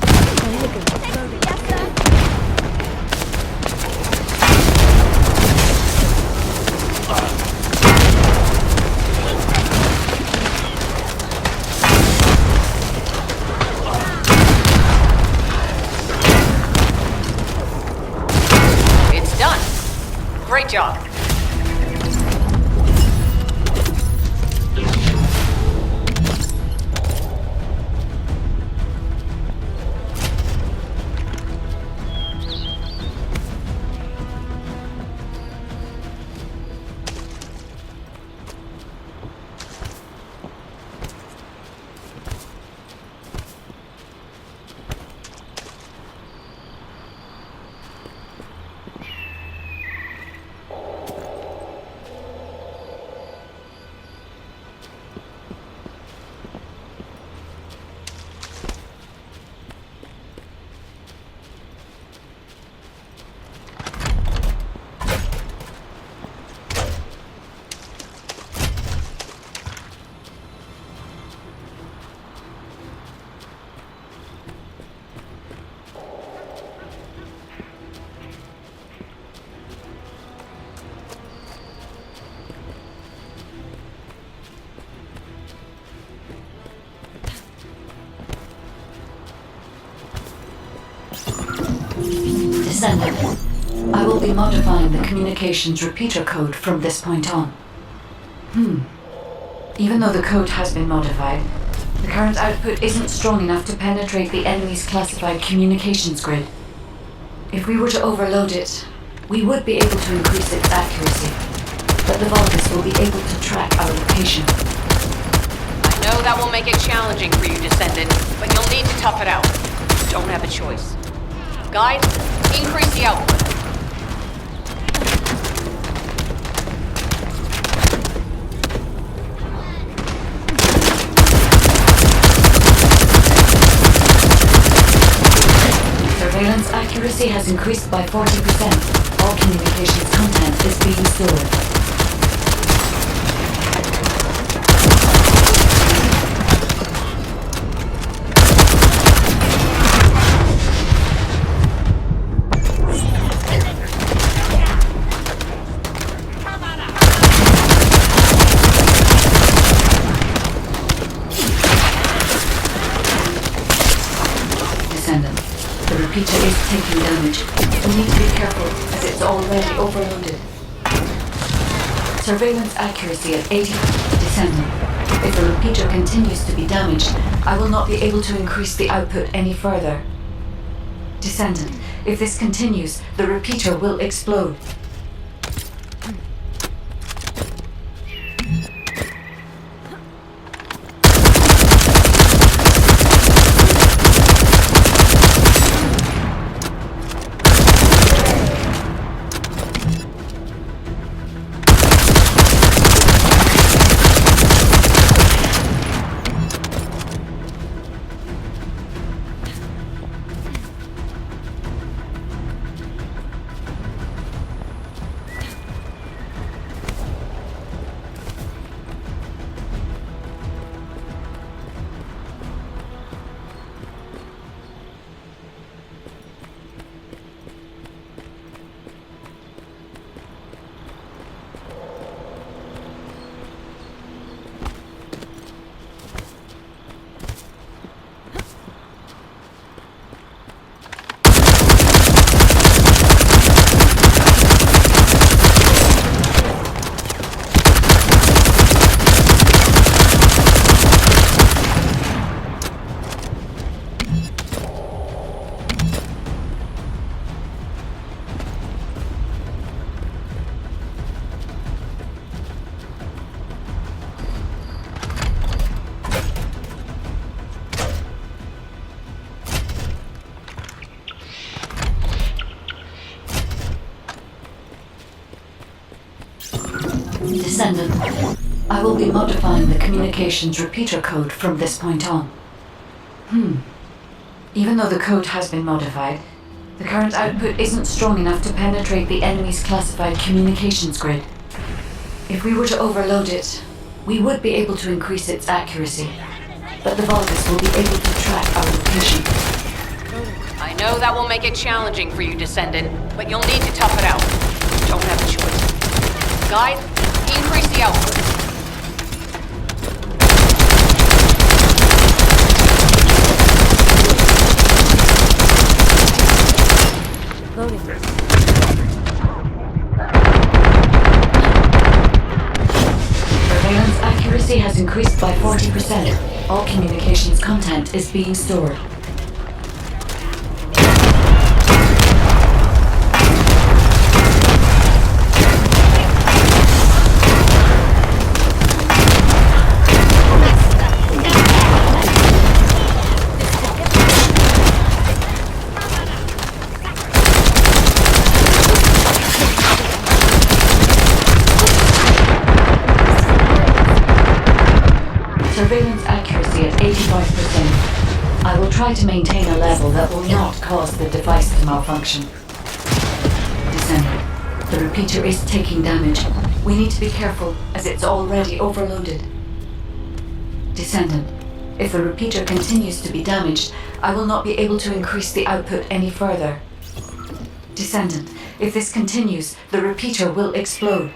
It's done. Great job. Descendant, I will be modifying the communications repeater code from this point on. Even though the code has been modified, the current output isn't strong enough to penetrate the enemy's classified communications grid. If we were to overload it, we would be able to increase its accuracy, but the Vulgus will be able to track our location. I know that will make it challenging for you, Descendant, but you'll need to tough it out. You don't have a choice. Guide, increase the output. Surveillance accuracy has increased by 40%. All communications content is being stored. Descendant. The repeater is taking damage. We need to be careful, as it's already overloaded. Surveillance accuracy at 80. Descendant. If the repeater continues to be damaged, I will not be able to increase the output any further. Descendant. If this continues, the repeater will explode. Descendant. I will be modifying the communications repeater code from this point on. Even though the code has been modified, the current output isn't strong enough to penetrate the enemy's classified communications grid. If we were to overload it, we would be able to increase its accuracy, but the Vulgus will be able to track our location. I know that will make it challenging for you, Descendant, but you'll need to tough it out. You don't have a choice. Guide, increase the output. Loading. Surveillance accuracy has increased by 40%. All communications content is being stored. Surveillance accuracy at 85%. I will try to maintain a level that will not cause the device to malfunction. Descendant. The repeater is taking damage. We need to be careful, as it's already overloaded. Descendant. If the repeater continues to be damaged, I will not be able to increase the output any further. Descendant. If this continues, the repeater will explode.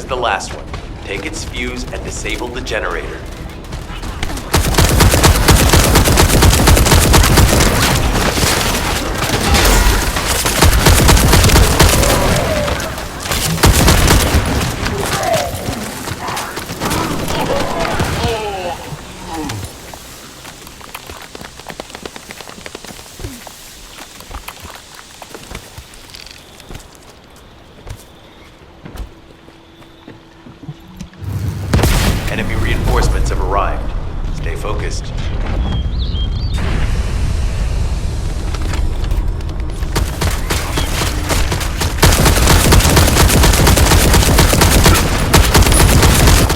the last one. Take its fuse and disable the generator. Enemy reinforcements have arrived. Stay focused. A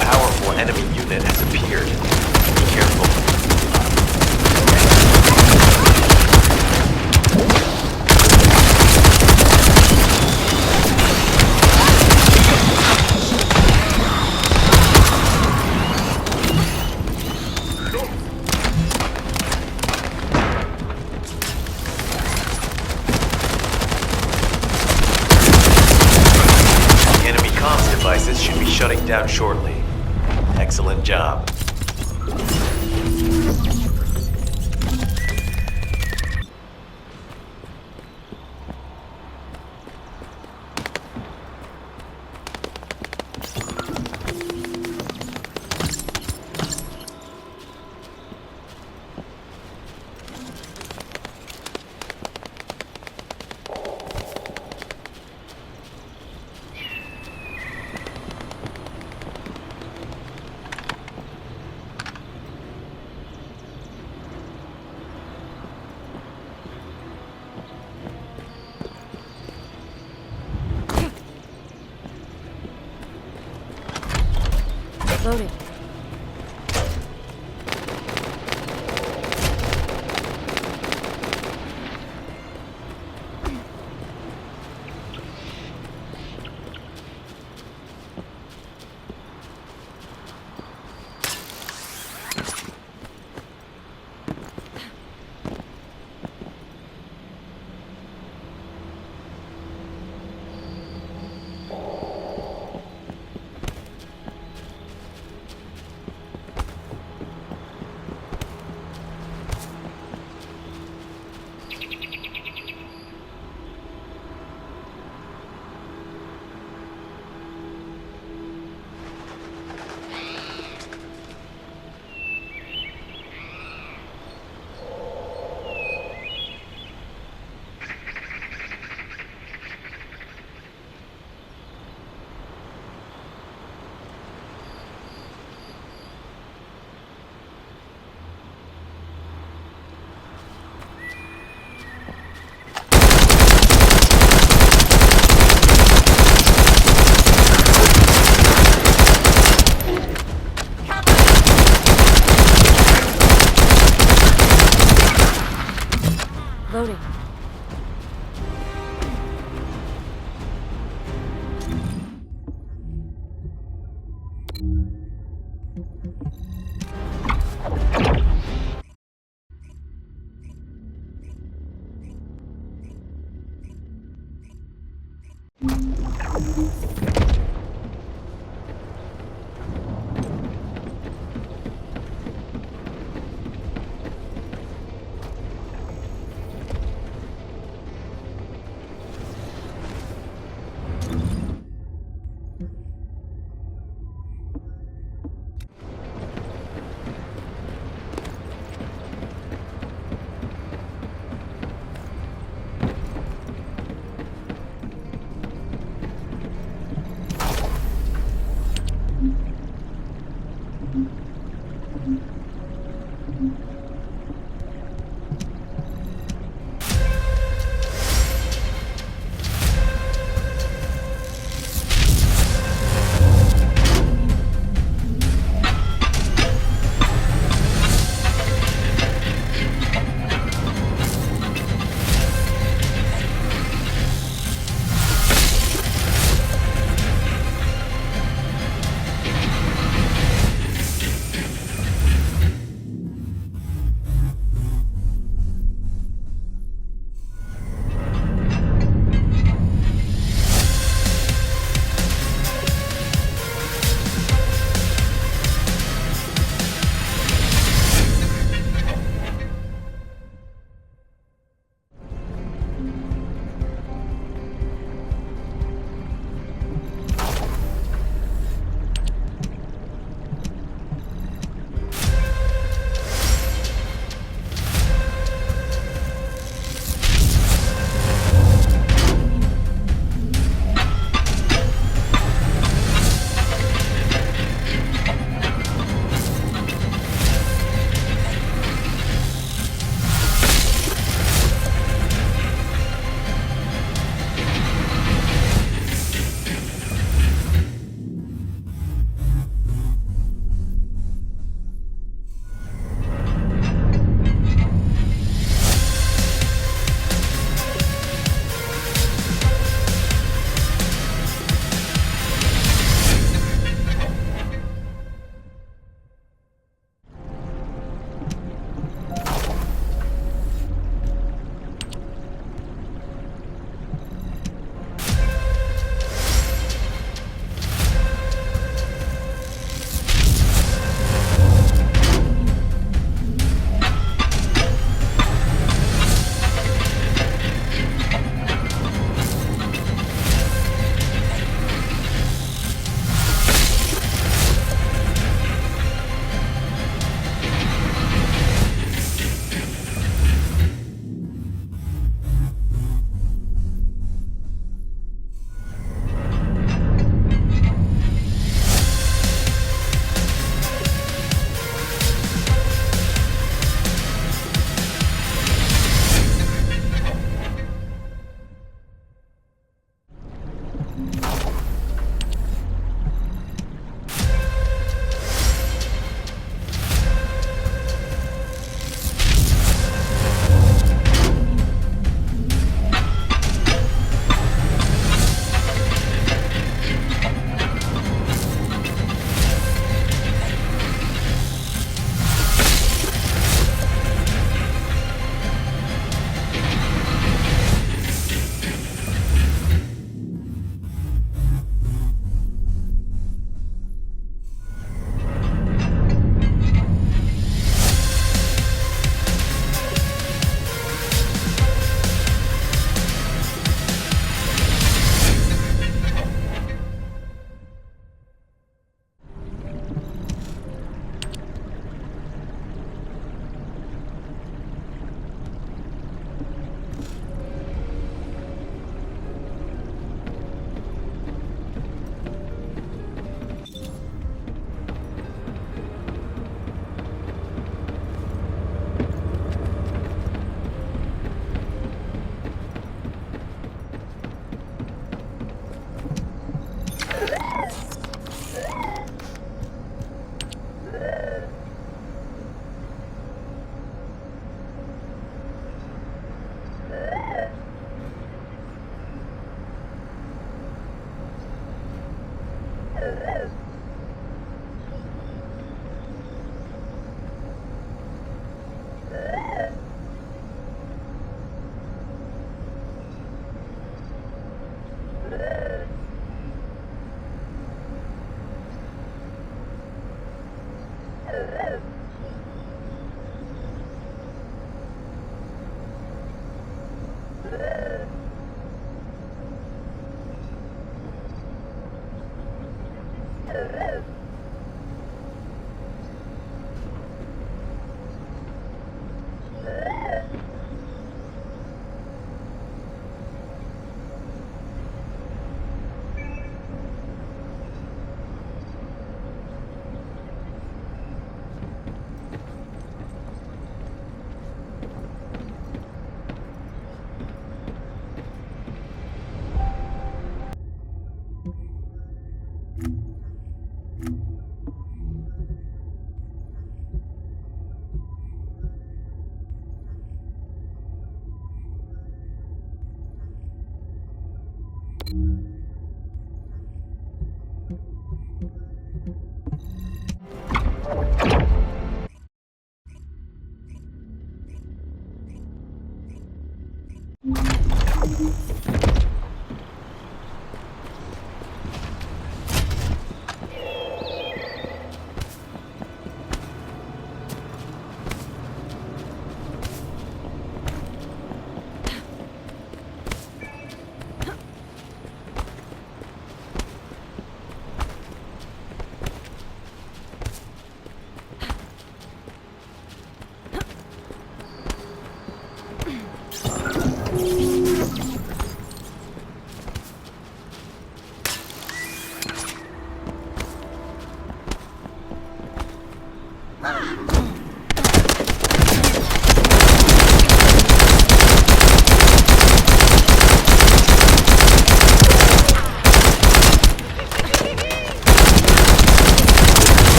powerful enemy unit has appeared. Be careful. Devices should be shutting down shortly. Excellent job. Loaded. Loading.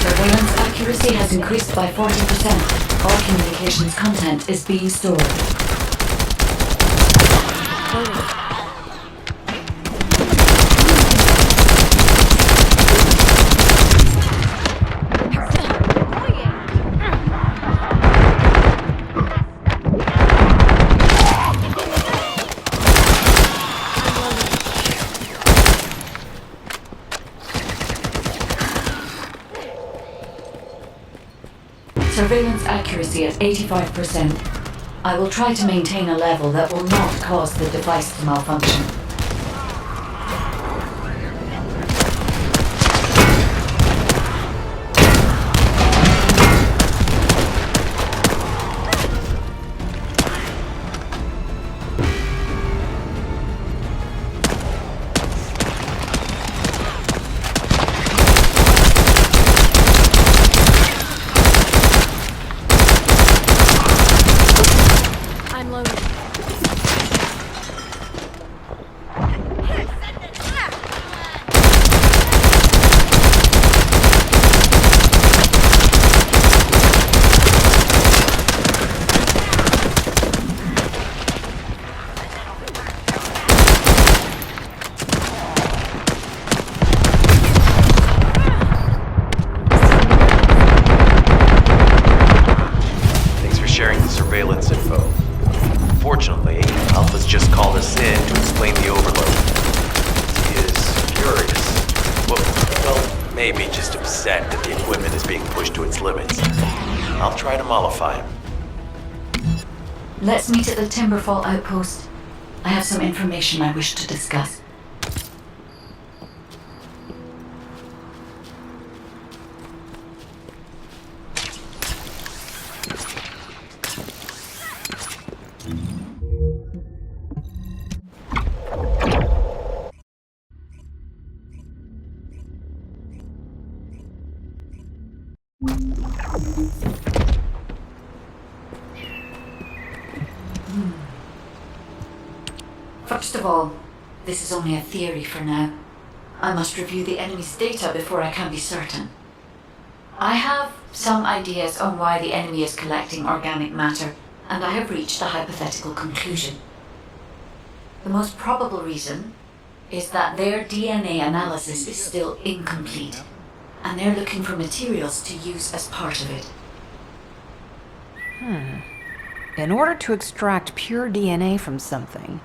Surveillance accuracy has increased by 40%. All communications content is being stored. Surveillance accuracy at 85%. I will try to maintain a level that will not cause the device to malfunction. I'm loaded. Thanks for sharing the surveillance info. Unfortunately, Alpha's just called us in to explain the overload. He is furious. Well, maybe just upset that the equipment is being pushed to its limits. I'll try to mollify him. Let's meet at the Timberfall outpost. I have some information I wish to discuss. First of all, this is only a theory for now. I must review the enemy's data before I can be certain. I have some ideas on why the enemy is collecting organic matter, and I have reached a hypothetical conclusion. The most probable reason is that their DNA analysis is still incomplete, and they're looking for materials to use as part of it. In order to extract pure DNA from something,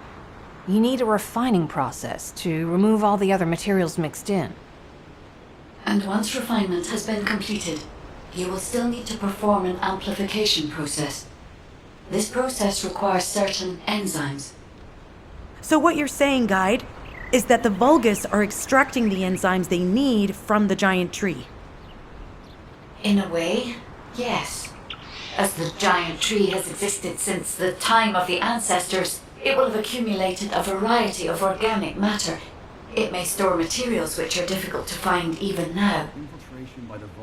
you need a refining process to remove all the other materials mixed in. And once refinement has been completed, you will still need to perform an amplification process. This process requires certain enzymes. So what you're saying, Guide, is that the Vulgus are extracting the enzymes they need from the giant tree. In a way, yes. As the giant tree has existed since the time of the ancestors, it will have accumulated a variety of organic matter. It may store materials which are difficult to find even now.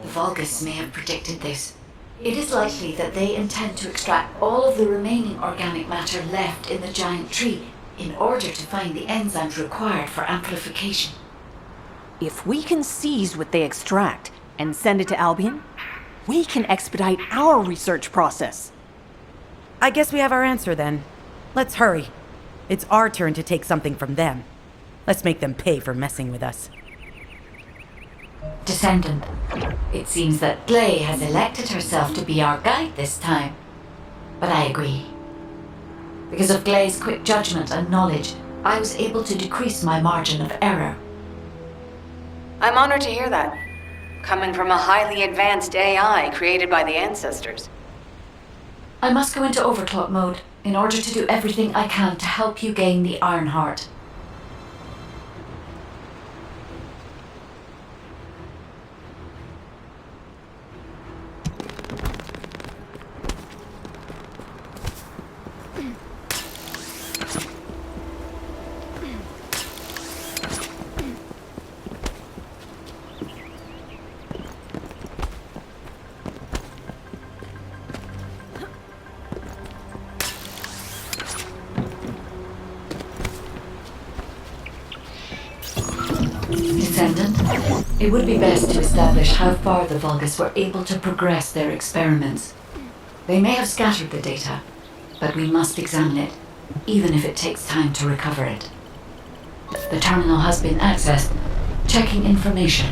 The Vulgus may have predicted this. It is likely that they intend to extract all of the remaining organic matter left in the giant tree in order to find the enzymes required for amplification. If we can seize what they extract and send it to Albion, we can expedite our research process. I guess we have our answer then. Let's hurry. It's our turn to take something from them. Let's make them pay for messing with us. Descendant, it seems that Glay has elected herself to be our guide this time. But I agree. Because of Glay's quick judgment and knowledge, I was able to decrease my margin of error. I'm honored to hear that. Coming from a highly advanced AI created by the ancestors. I must go into overclock mode in order to do everything I can to help you gain the Iron Heart. Descendant, it would be best to establish how far the Vulgus were able to progress their experiments. They may have scattered the data, but we must examine it, even if it takes time to recover it. The terminal has been accessed. Checking information.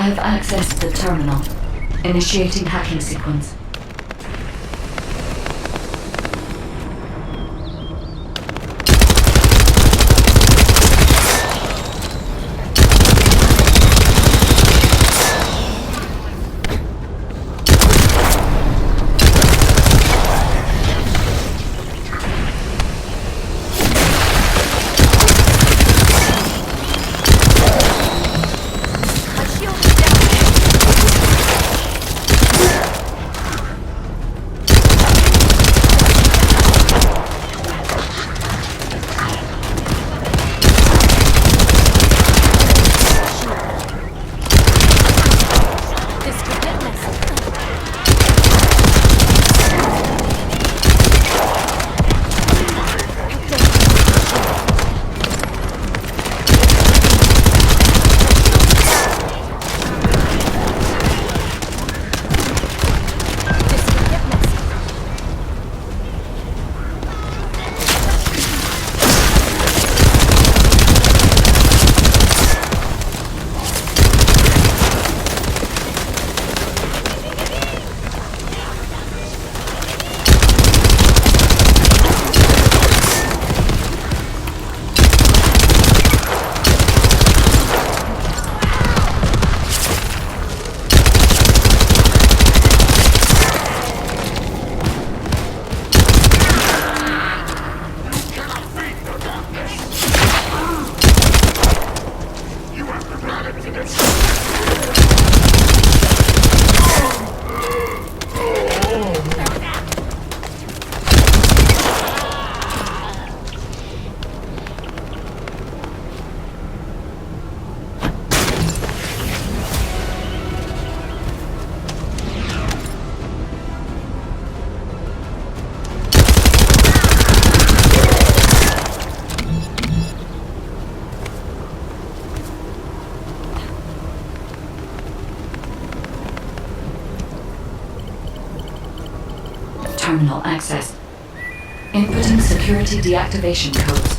have accessed the terminal. Initiating hacking sequence. Terminal access. Inputting security deactivation codes.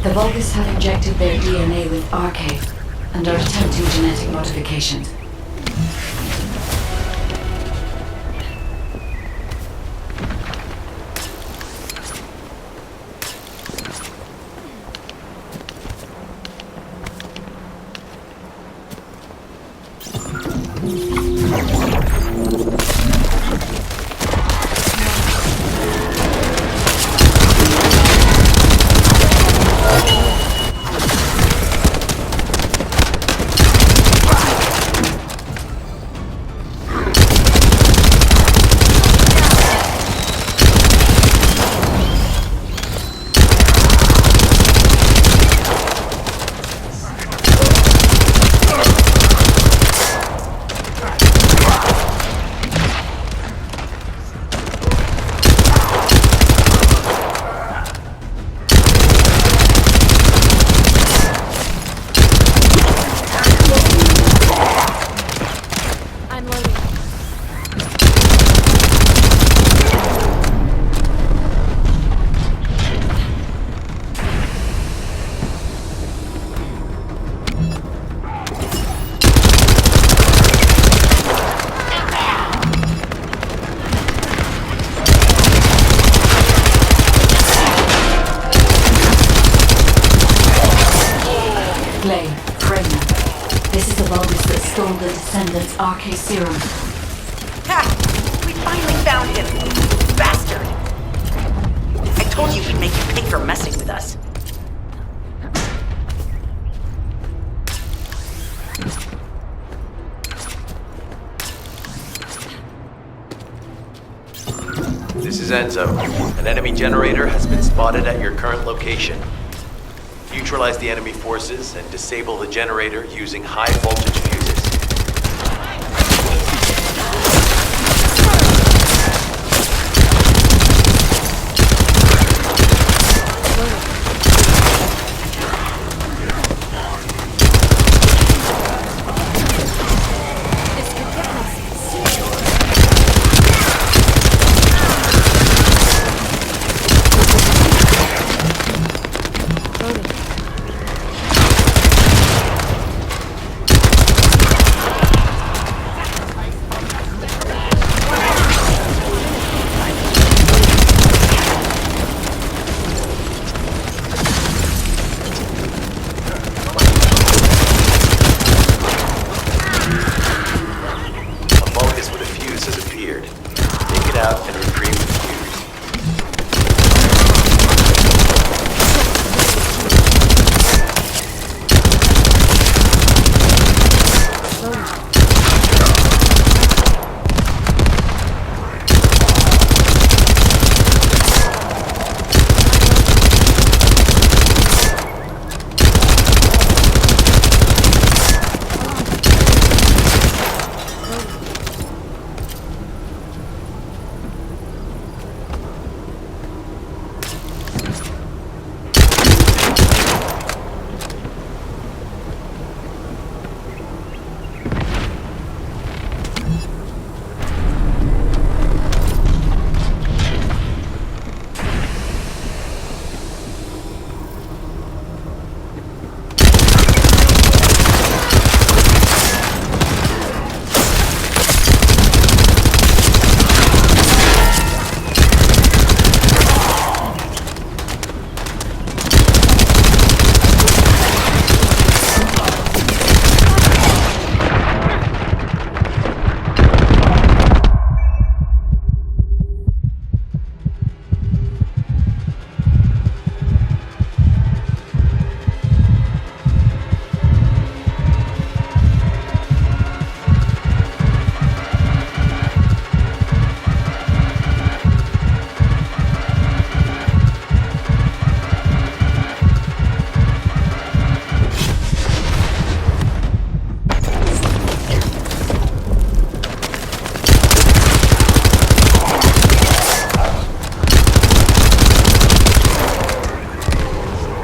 The Vulgus have injected their DNA with RK and are attempting genetic modifications. Stole the Descendant's RK serum. Ha! We finally found him! Bastard! I told you we'd make you pay for messing with us. is Enzo. An enemy generator has been spotted at your current location. Neutralize the enemy forces and disable the generator using high voltage fuses.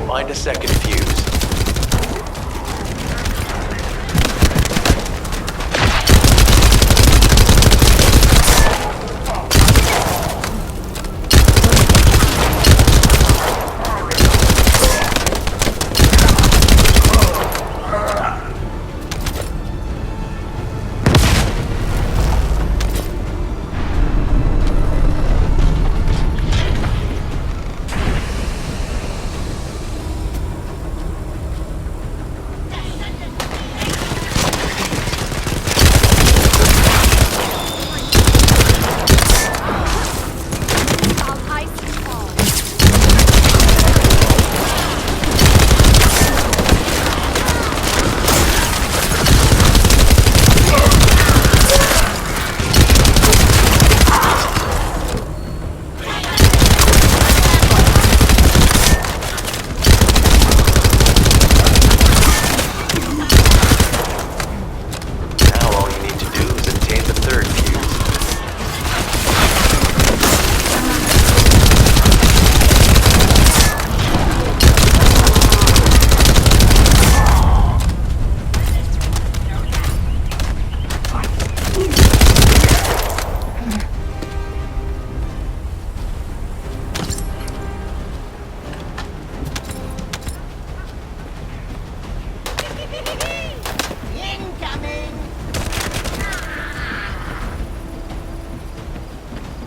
Find a second fuse.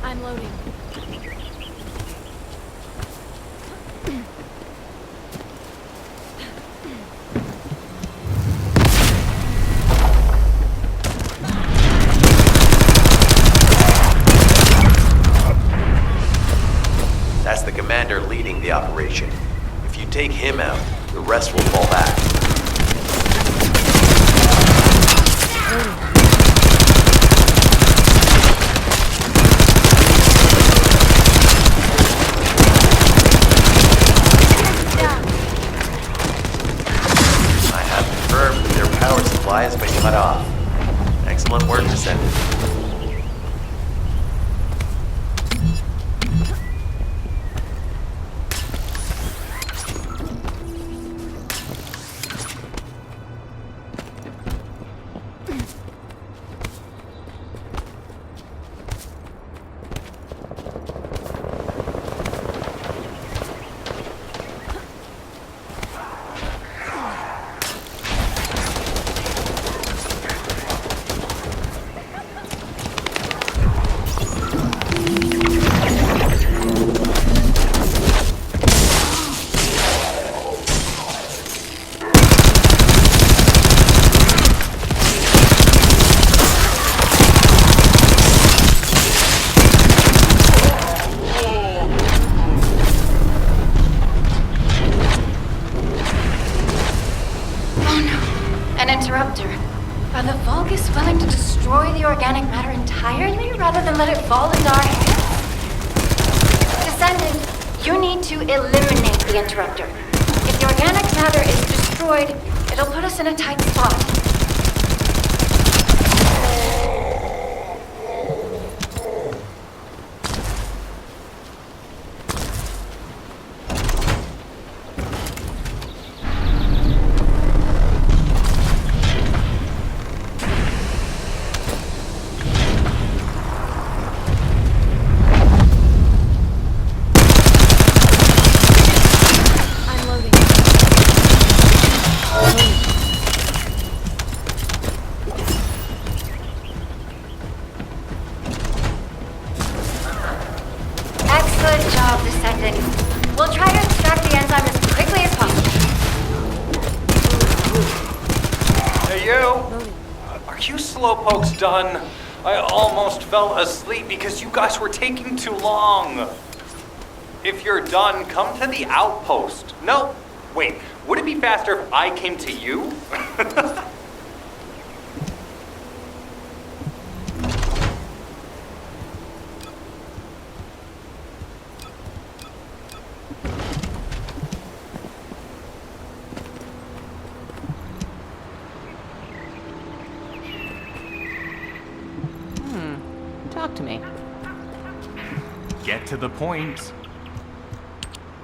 I'm loading. That's the commander leading the operation. If you take him out, the rest will fall back. cut off. Excellent work, Descendant. An interrupter. Are the Vulgus willing to destroy the organic matter entirely rather than let it fall into our hands? Descendant, you need to eliminate the interrupter. If the organic matter is destroyed, it'll put us in a tight spot. Good job, Descendant. We'll try to extract the enzyme as quickly as possible. Hey, you! Are you slowpokes done? I almost fell asleep because you guys were taking too long. If you're done, come to the outpost. No, wait, would it be faster if I came to you? Talk to me. Get to the point.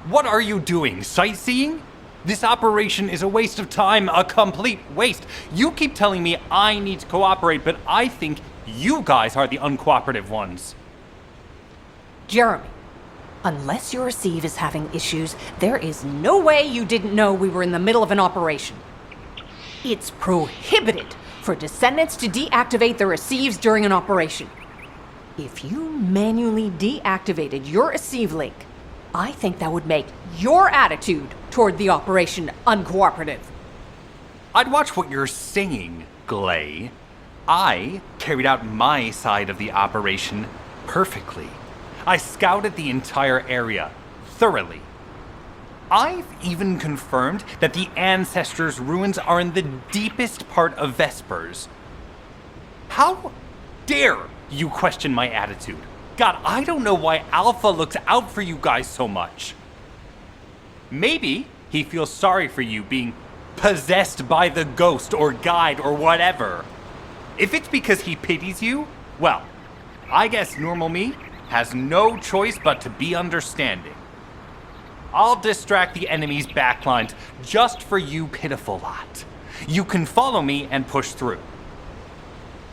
What are you doing? Sightseeing? This operation is a waste of time, a complete waste. You keep telling me I need to cooperate, but I think you guys are the uncooperative ones. Jeremy, unless your receive is having issues, there is no way you didn't know we were in the middle of an operation. It's prohibited for Descendants to deactivate the receives during an operation. If you manually deactivated your receive link, I think that would make your attitude toward the operation uncooperative. I'd watch what you're saying, Glay. I carried out my side of the operation perfectly. I scouted the entire area thoroughly. I've even confirmed that the Ancestors' ruins are in the deepest part of Vespers. How dare you question my attitude? God, I don't know why Alpha looks out for you guys so much. Maybe he feels sorry for you being possessed by the ghost or guide or whatever. If it's because he pities you, well, I guess normal me has no choice but to be understanding. I'll distract the enemy's backlines just for you pitiful lot. You can follow me and push through.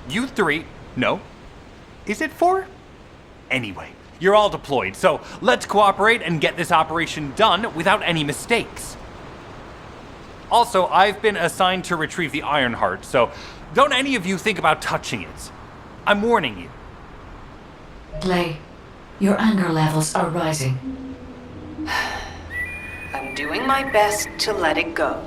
You three, no. Is it 4? Anyway, you're all deployed, so let's cooperate and get this operation done without any mistakes. Also, I've been assigned to retrieve the Ironheart, so don't any of you think about touching it. I'm warning you. Glay, your anger levels are rising. I'm doing my best to let it go.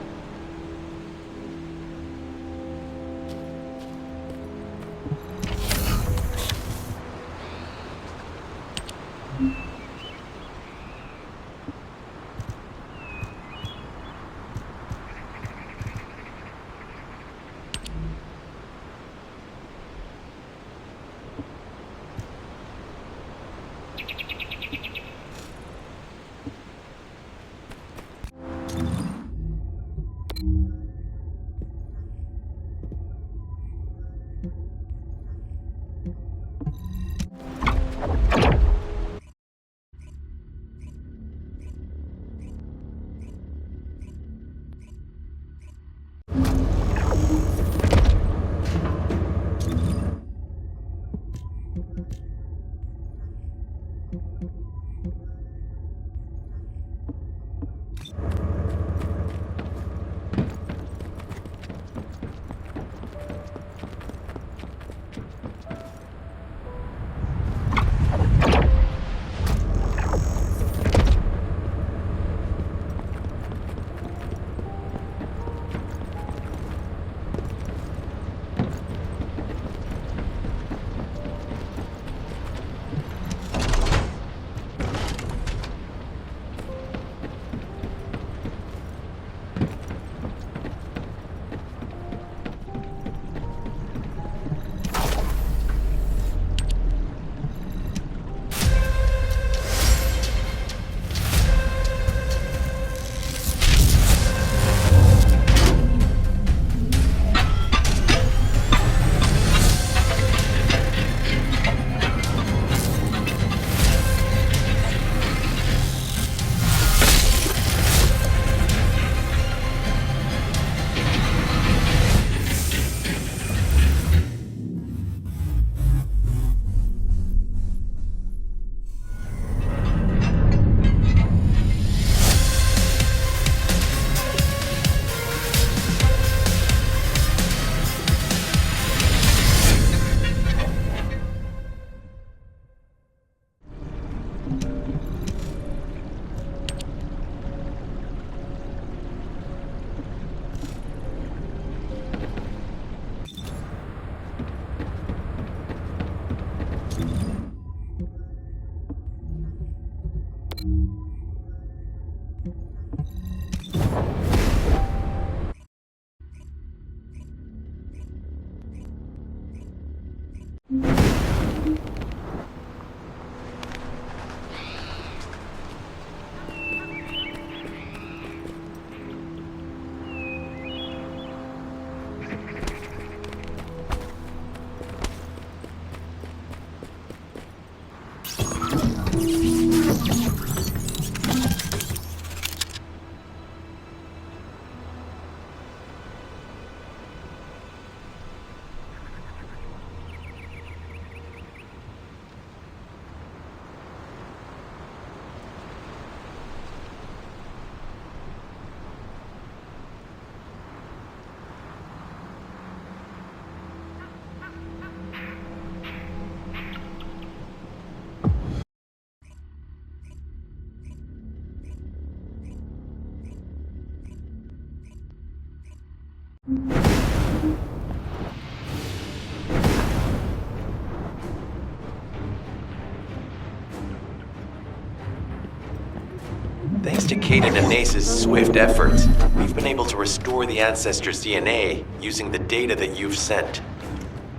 Thanks to Caden and Nace's swift efforts, we've been able to restore the Ancestors' DNA using the data that you've sent.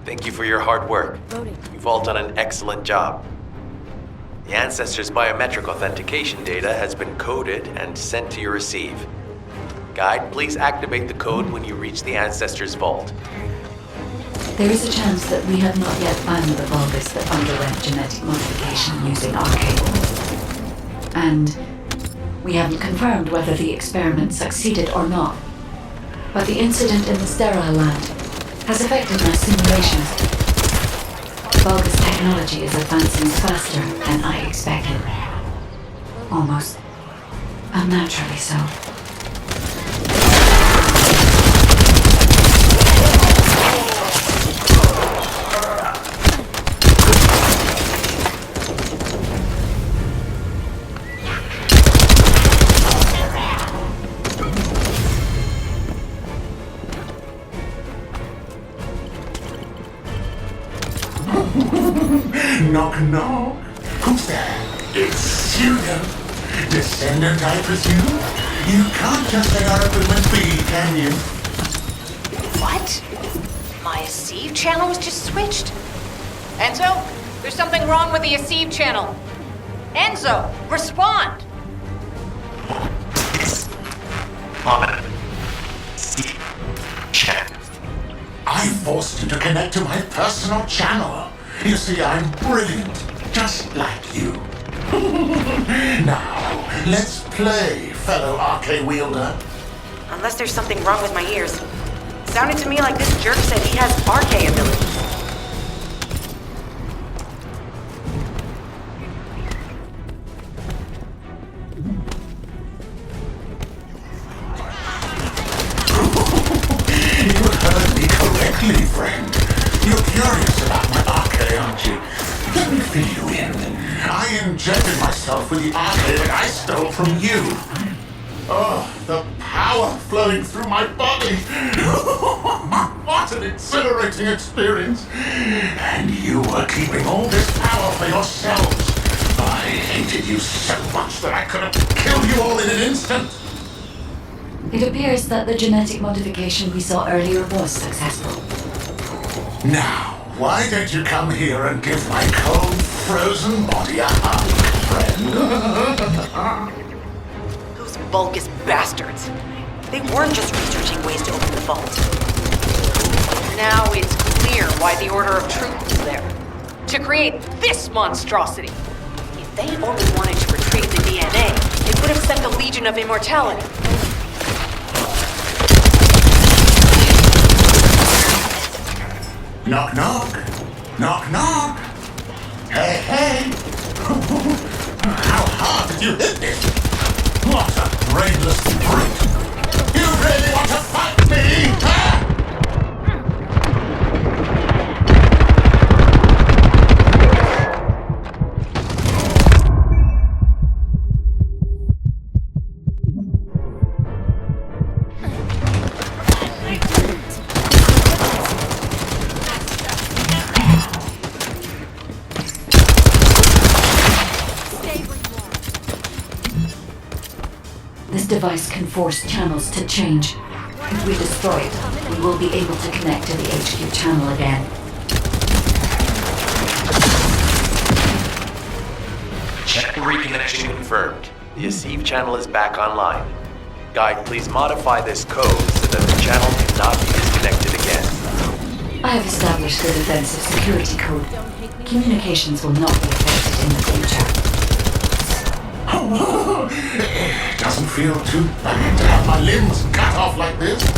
Thank you for your hard work. Loading. You've all done an excellent job. The Ancestors' biometric authentication data has been coded and sent to your receive. Guide, please activate the code when you reach the Ancestors' vault. There is a chance that we have not yet found the Vulgus that underwent genetic modification using Arcade. And we haven't confirmed whether the experiment succeeded or not. But the incident in the sterile land has affected my simulations. Vulgus technology is advancing faster than I expected. Almost unnaturally so. Knock, knock. Who's there? It's you, Descendant, I presume? You can't just let our equipment be, can you? What? My Aceve channel was just switched? Enzo, there's something wrong with the Aceve channel. Enzo, respond! I forced you to connect to my personal channel. You see, I'm brilliant, just like you. Now, let's play, fellow arcade wielder. Unless there's something wrong with my ears. Sounded to me like this jerk said he has RK abilities. quickly, friend. You're curious about my arcade, aren't you? Let me fill you in. I injected myself with the arcade that I stole from you. Oh, the power flowing through my body. What an exhilarating experience. And you were keeping all this power for yourselves. I hated you so much that I could have killed you all in an instant. It appears that the genetic modification we saw earlier was successful. Now, why don't you come here and give my cold, frozen body a hug, friend? Those Vulgus bastards. They weren't just researching ways to open the vault. Now it's clear why the Order of Truth was there. To create this monstrosity. If they only wanted to retrieve the DNA, they would have sent the Legion of Immortality. Knock, knock. Knock, knock. Hey, hey. How hard did you hit this? What a brainless brute. You really want to fight me, huh? This device can force channels to change. If we destroy it, we will be able to connect to the HQ channel again. Check reconnection confirmed. The Asive channel is back online. Guide, please modify this code so that the channel cannot be disconnected again. I have established the defensive security code. Communications will not be affected in the future. It doesn't feel too bad to have my limbs cut off like this. It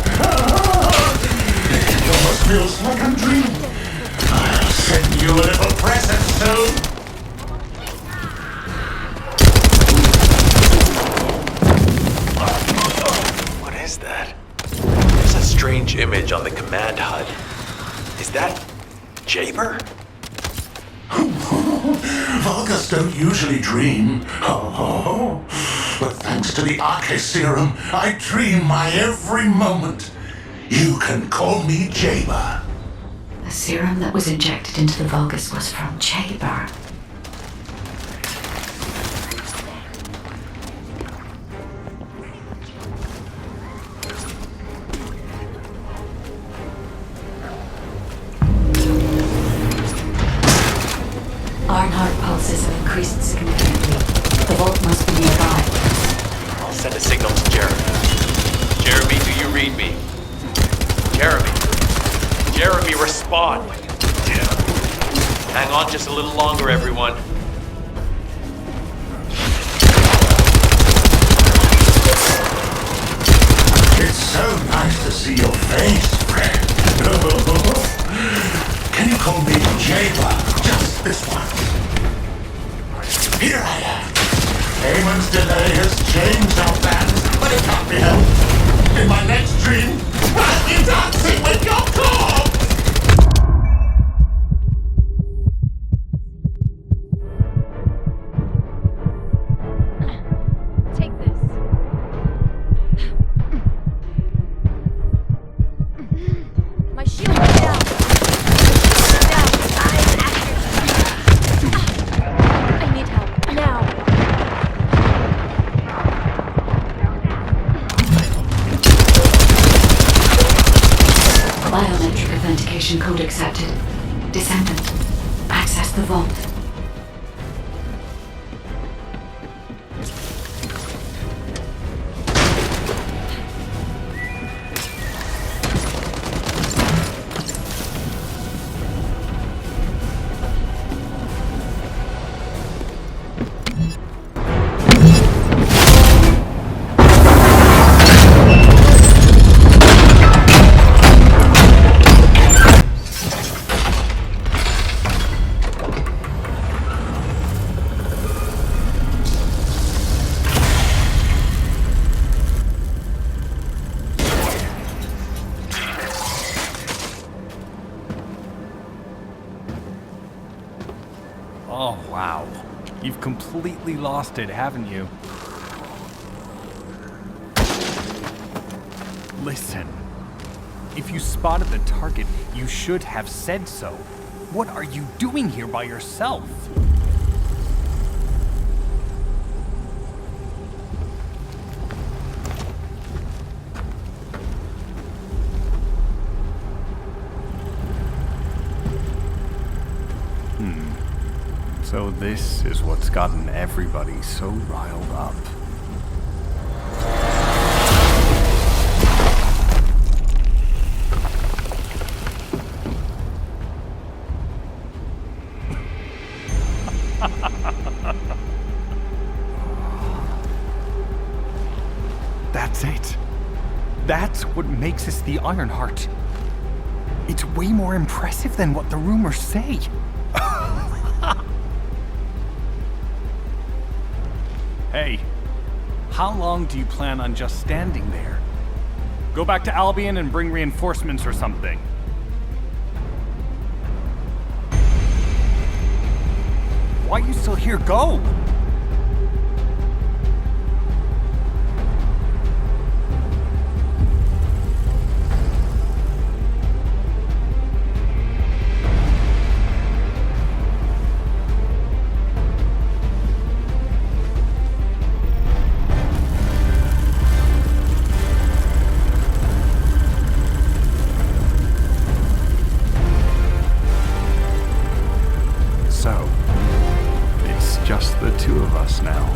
almost feels like I'm dreaming. I'll send you a little present soon. What is that? There's a strange image on the command HUD. Is that Jaber? Vulgus don't usually dream. But thanks to the Arche serum, I dream my every moment. You can call me Jaber. The serum that was injected into the Vulgus was from Jaber. Ironheart pulses have increased significantly. The vault must be nearby. I'll send a signal to Jeremy. Jeremy, do you read me? Jeremy. Jeremy, respond. Hang on just a little longer, everyone. It's so nice to see your face, friend. Can you call me Jaber? Just this once. Here I am. Eamon's delay has changed our plans, but it can't be helped. In my next dream, I'll be dancing with your corpse! Take this. My shield is down. I need help now. Biometric authentication code accepted. Descendant, access the vault. You've completely lost it, haven't you? Listen, if you spotted the target, you should have said so. What are you doing here by yourself? So this is what's gotten everybody so riled up. That's it. That's what makes us the Ironheart. It's way more impressive than what the rumors say. Hey, how long do you plan on just standing there? Go back to Albion and bring reinforcements or something. Why are you still here? Go! Just the two of us now.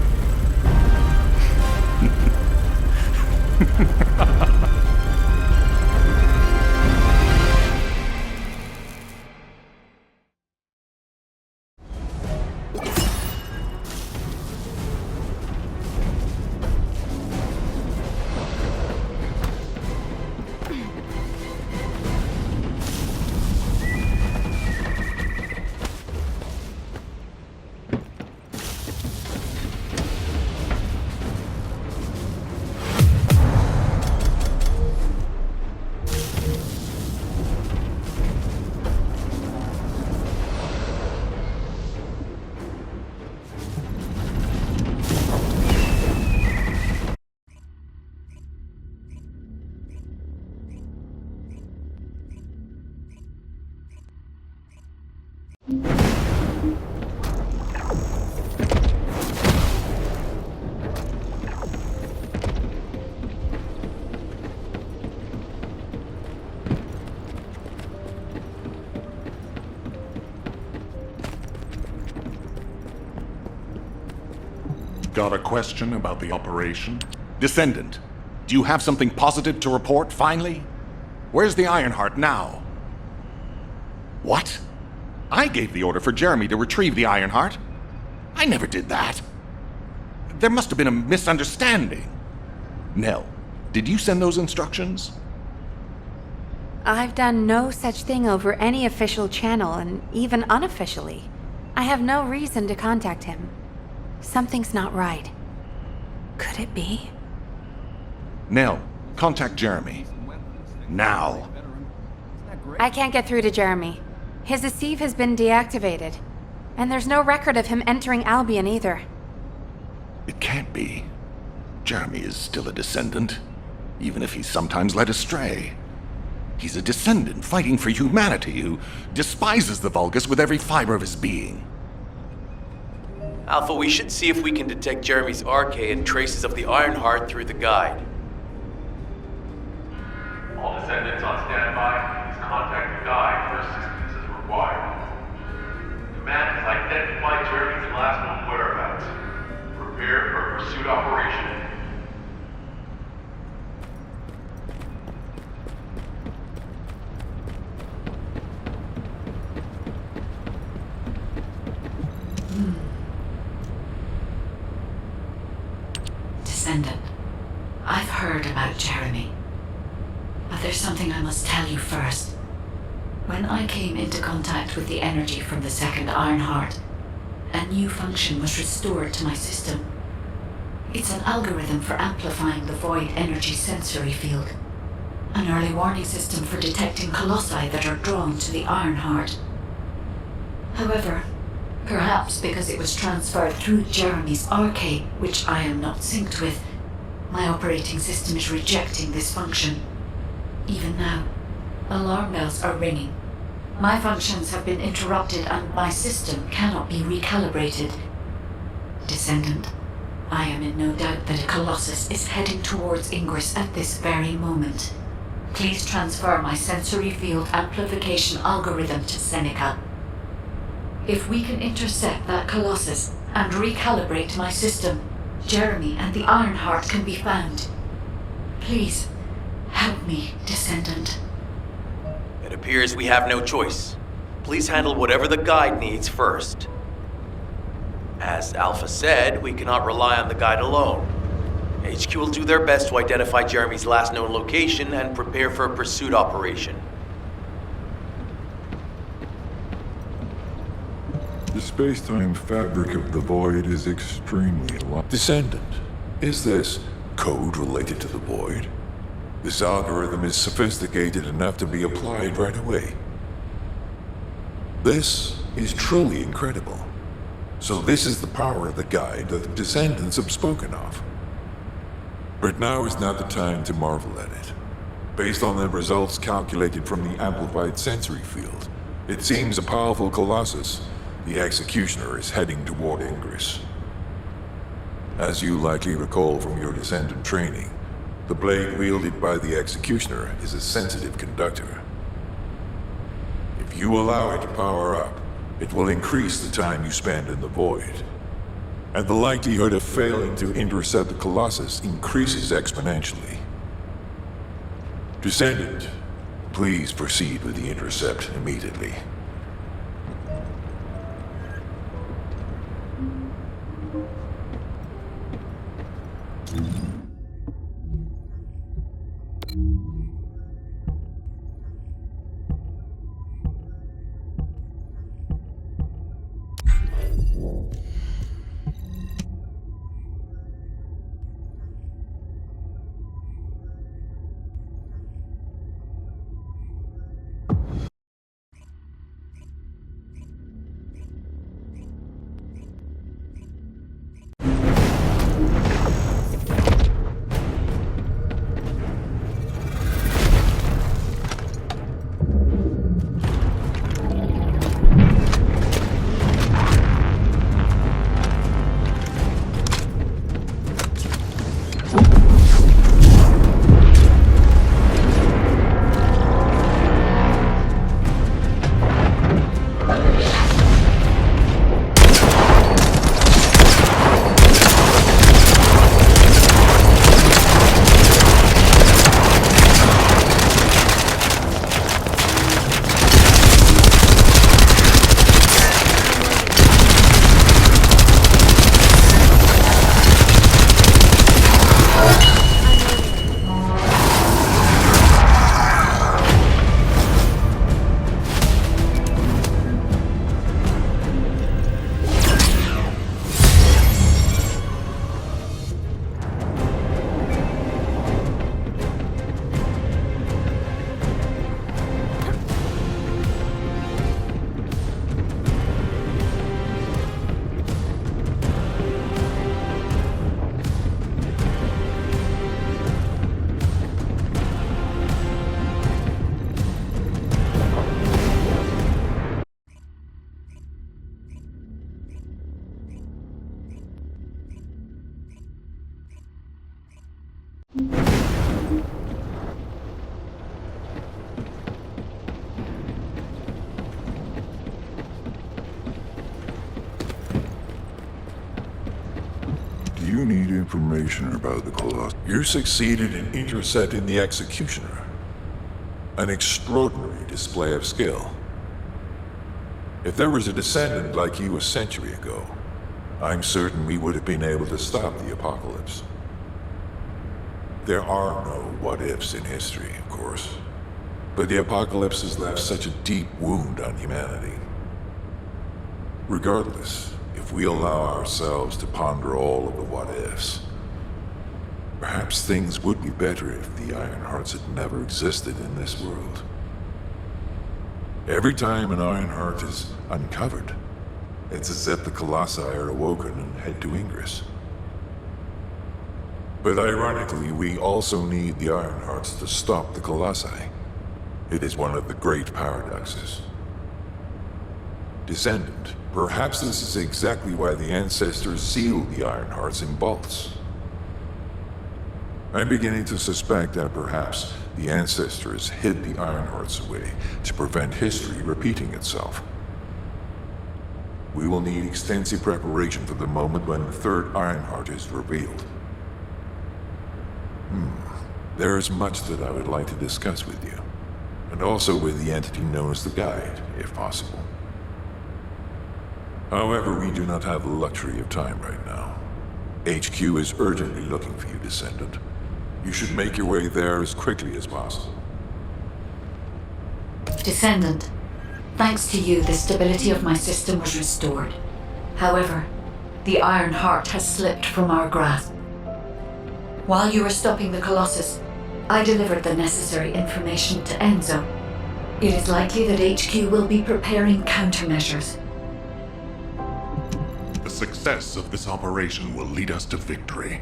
Got a question about the operation? Descendant, do you have something positive to report, finally? Where's the Ironheart now? What? I gave the order for Jeremy to retrieve the Ironheart. I never did that. There must have been a misunderstanding. Nell, did you send those instructions? I've done no such thing over any official channel, and even unofficially. I have no reason to contact him. Something's not right. Could it be? Nell, contact Jeremy. Now. I can't get through to Jeremy. His Deceive has been deactivated, and there's no record of him entering Albion either. It can't be. Jeremy is still a Descendant, even if he's sometimes led astray. He's a Descendant fighting for humanity who despises the Vulgus with every fiber of his being. Alpha, we should see if we can detect Jeremy's arcade and traces of the Ironheart through the guide. All Descendants on standby. Please contact the guide for assistance as required. Command has identified Jeremy's last known whereabouts. Prepare for a pursuit operation. Descendant, I've heard about Jeremy. But there's something I must tell you first. When I came into contact with the energy from the second Ironheart, a new function was restored to my system. It's an algorithm for amplifying the void energy sensory field. An early warning system for detecting colossi that are drawn to the Ironheart. However, Perhaps because it was transferred through Jeremy's arcade, which I am not synced with. My operating system is rejecting this function. Even now, alarm bells are ringing. My functions have been interrupted and my system cannot be recalibrated. Descendant, I am in no doubt that a Colossus is heading towards Ingress at this very moment. Please transfer my sensory field amplification algorithm to Seneca. If we can intercept that Colossus and recalibrate my system, Jeremy and the Ironheart can be found. Please, help me, Descendant. It appears we have no choice. Please handle whatever the guide needs first. As Alpha said, we cannot rely on the guide alone. HQ will do their best to identify Jeremy's last known location and prepare for a pursuit operation. The space-time fabric of the Void is extremely Descendant, is this code related to the Void? This algorithm is sophisticated enough to be applied right away. This is truly incredible. So this is the power of the guide that the Descendants have spoken of. But now is not the time to marvel at it. Based on the results calculated from the amplified sensory field, it seems a powerful Colossus, the Executioner, is heading toward Ingress. As you likely recall from your Descendant training, the blade wielded by the Executioner is a sensitive conductor. If you allow it to power up, it will increase the time you spend in the Void. And the likelihood of failing to intercept the Colossus increases exponentially. Descendant, please proceed with the intercept immediately. You need information about the Colossus. You succeeded in intercepting the Executioner. An extraordinary display of skill. If there was a Descendant like you a century ago, I'm certain we would have been able to stop the apocalypse. There are no what-ifs in history, of course. But the apocalypse has left such a deep wound on humanity. Regardless, if we allow ourselves to ponder all of the what-ifs, perhaps things would be better if the Ironhearts had never existed in this world. Every time an Ironheart is uncovered, It's as if the Colossi are awoken and head to Ingress. But ironically, we also need the Ironhearts to stop the Colossi. It is one of the great paradoxes. Descendant, perhaps this is exactly why the ancestors sealed the Ironhearts in vaults. I'm beginning to suspect that perhaps the ancestors hid the Ironhearts away to prevent history repeating itself. We will need extensive preparation for the moment when the third Ironheart is revealed. There is much that I would like to discuss with you, and also with the entity known as the Guide, if possible. However, we do not have the luxury of time right now. HQ is urgently looking for you, Descendant. You should make your way there as quickly as possible. Descendant, thanks to you, the stability of my system was restored. However, the Iron Heart has slipped from our grasp. While you were stopping the Colossus, I delivered the necessary information to Enzo. It is likely that HQ will be preparing countermeasures. The success of this operation will lead us to victory.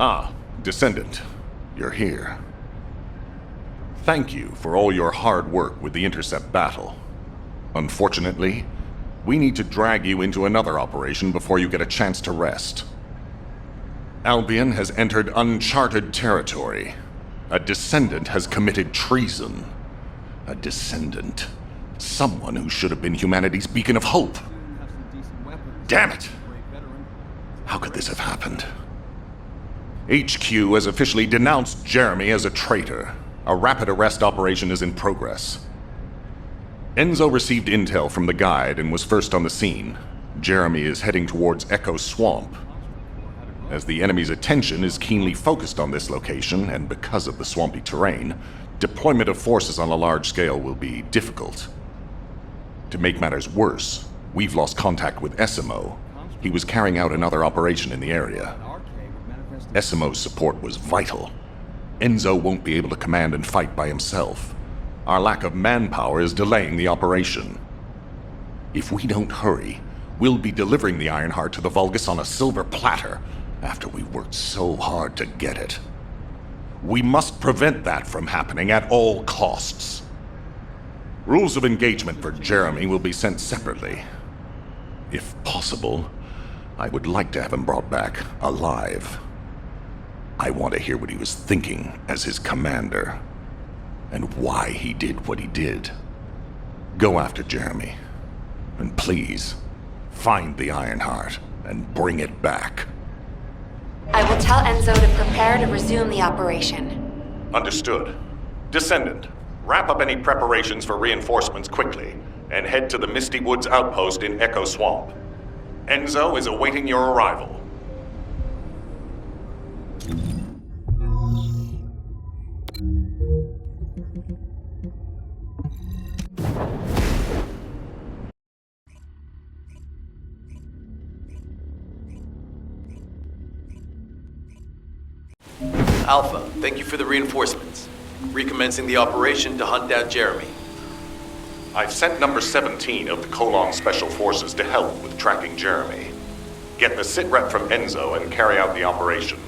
Ah, Descendant, you're here. Thank you for all your hard work with the intercept battle. Unfortunately, we need to drag you into another operation before you get a chance to rest. Albion has entered uncharted territory. A Descendant has committed treason. A Descendant. Someone who should have been humanity's beacon of hope. Damn it! How could this have happened? HQ has officially denounced Jeremy as a traitor. A rapid arrest operation is in progress. Enzo received intel from the Guide and was first on the scene. Jeremy is heading towards Echo Swamp. As the enemy's attention is keenly focused on this location, and because of the swampy terrain, deployment of forces on a large scale will be difficult. To make matters worse, we've lost contact with Essimo. He was carrying out another operation in the area. Essimo's support was vital. Enzo won't be able to command and fight by himself. Our lack of manpower is delaying the operation. If we don't hurry, we'll be delivering the Ironheart to the Vulgus on a silver platter after we worked so hard to get it. We must prevent that from happening at all costs. Rules of engagement for Jeremy will be sent separately. If possible, I would like to have him brought back alive. I want to hear what he was thinking as his commander, and why he did what he did. Go after Jeremy, and please, find the Ironheart and bring it back. I will tell Enzo to prepare to resume the operation. Understood. Descendant, wrap up any preparations for reinforcements quickly, and head to the Misty Woods outpost in Echo Swamp. Enzo is awaiting your arrival. Alpha, thank you for the reinforcements. Recommencing the operation to hunt down Jeremy. I've sent number 17 of the Colon Special Forces to help with tracking Jeremy. Get the sitrep from Enzo and carry out the operation.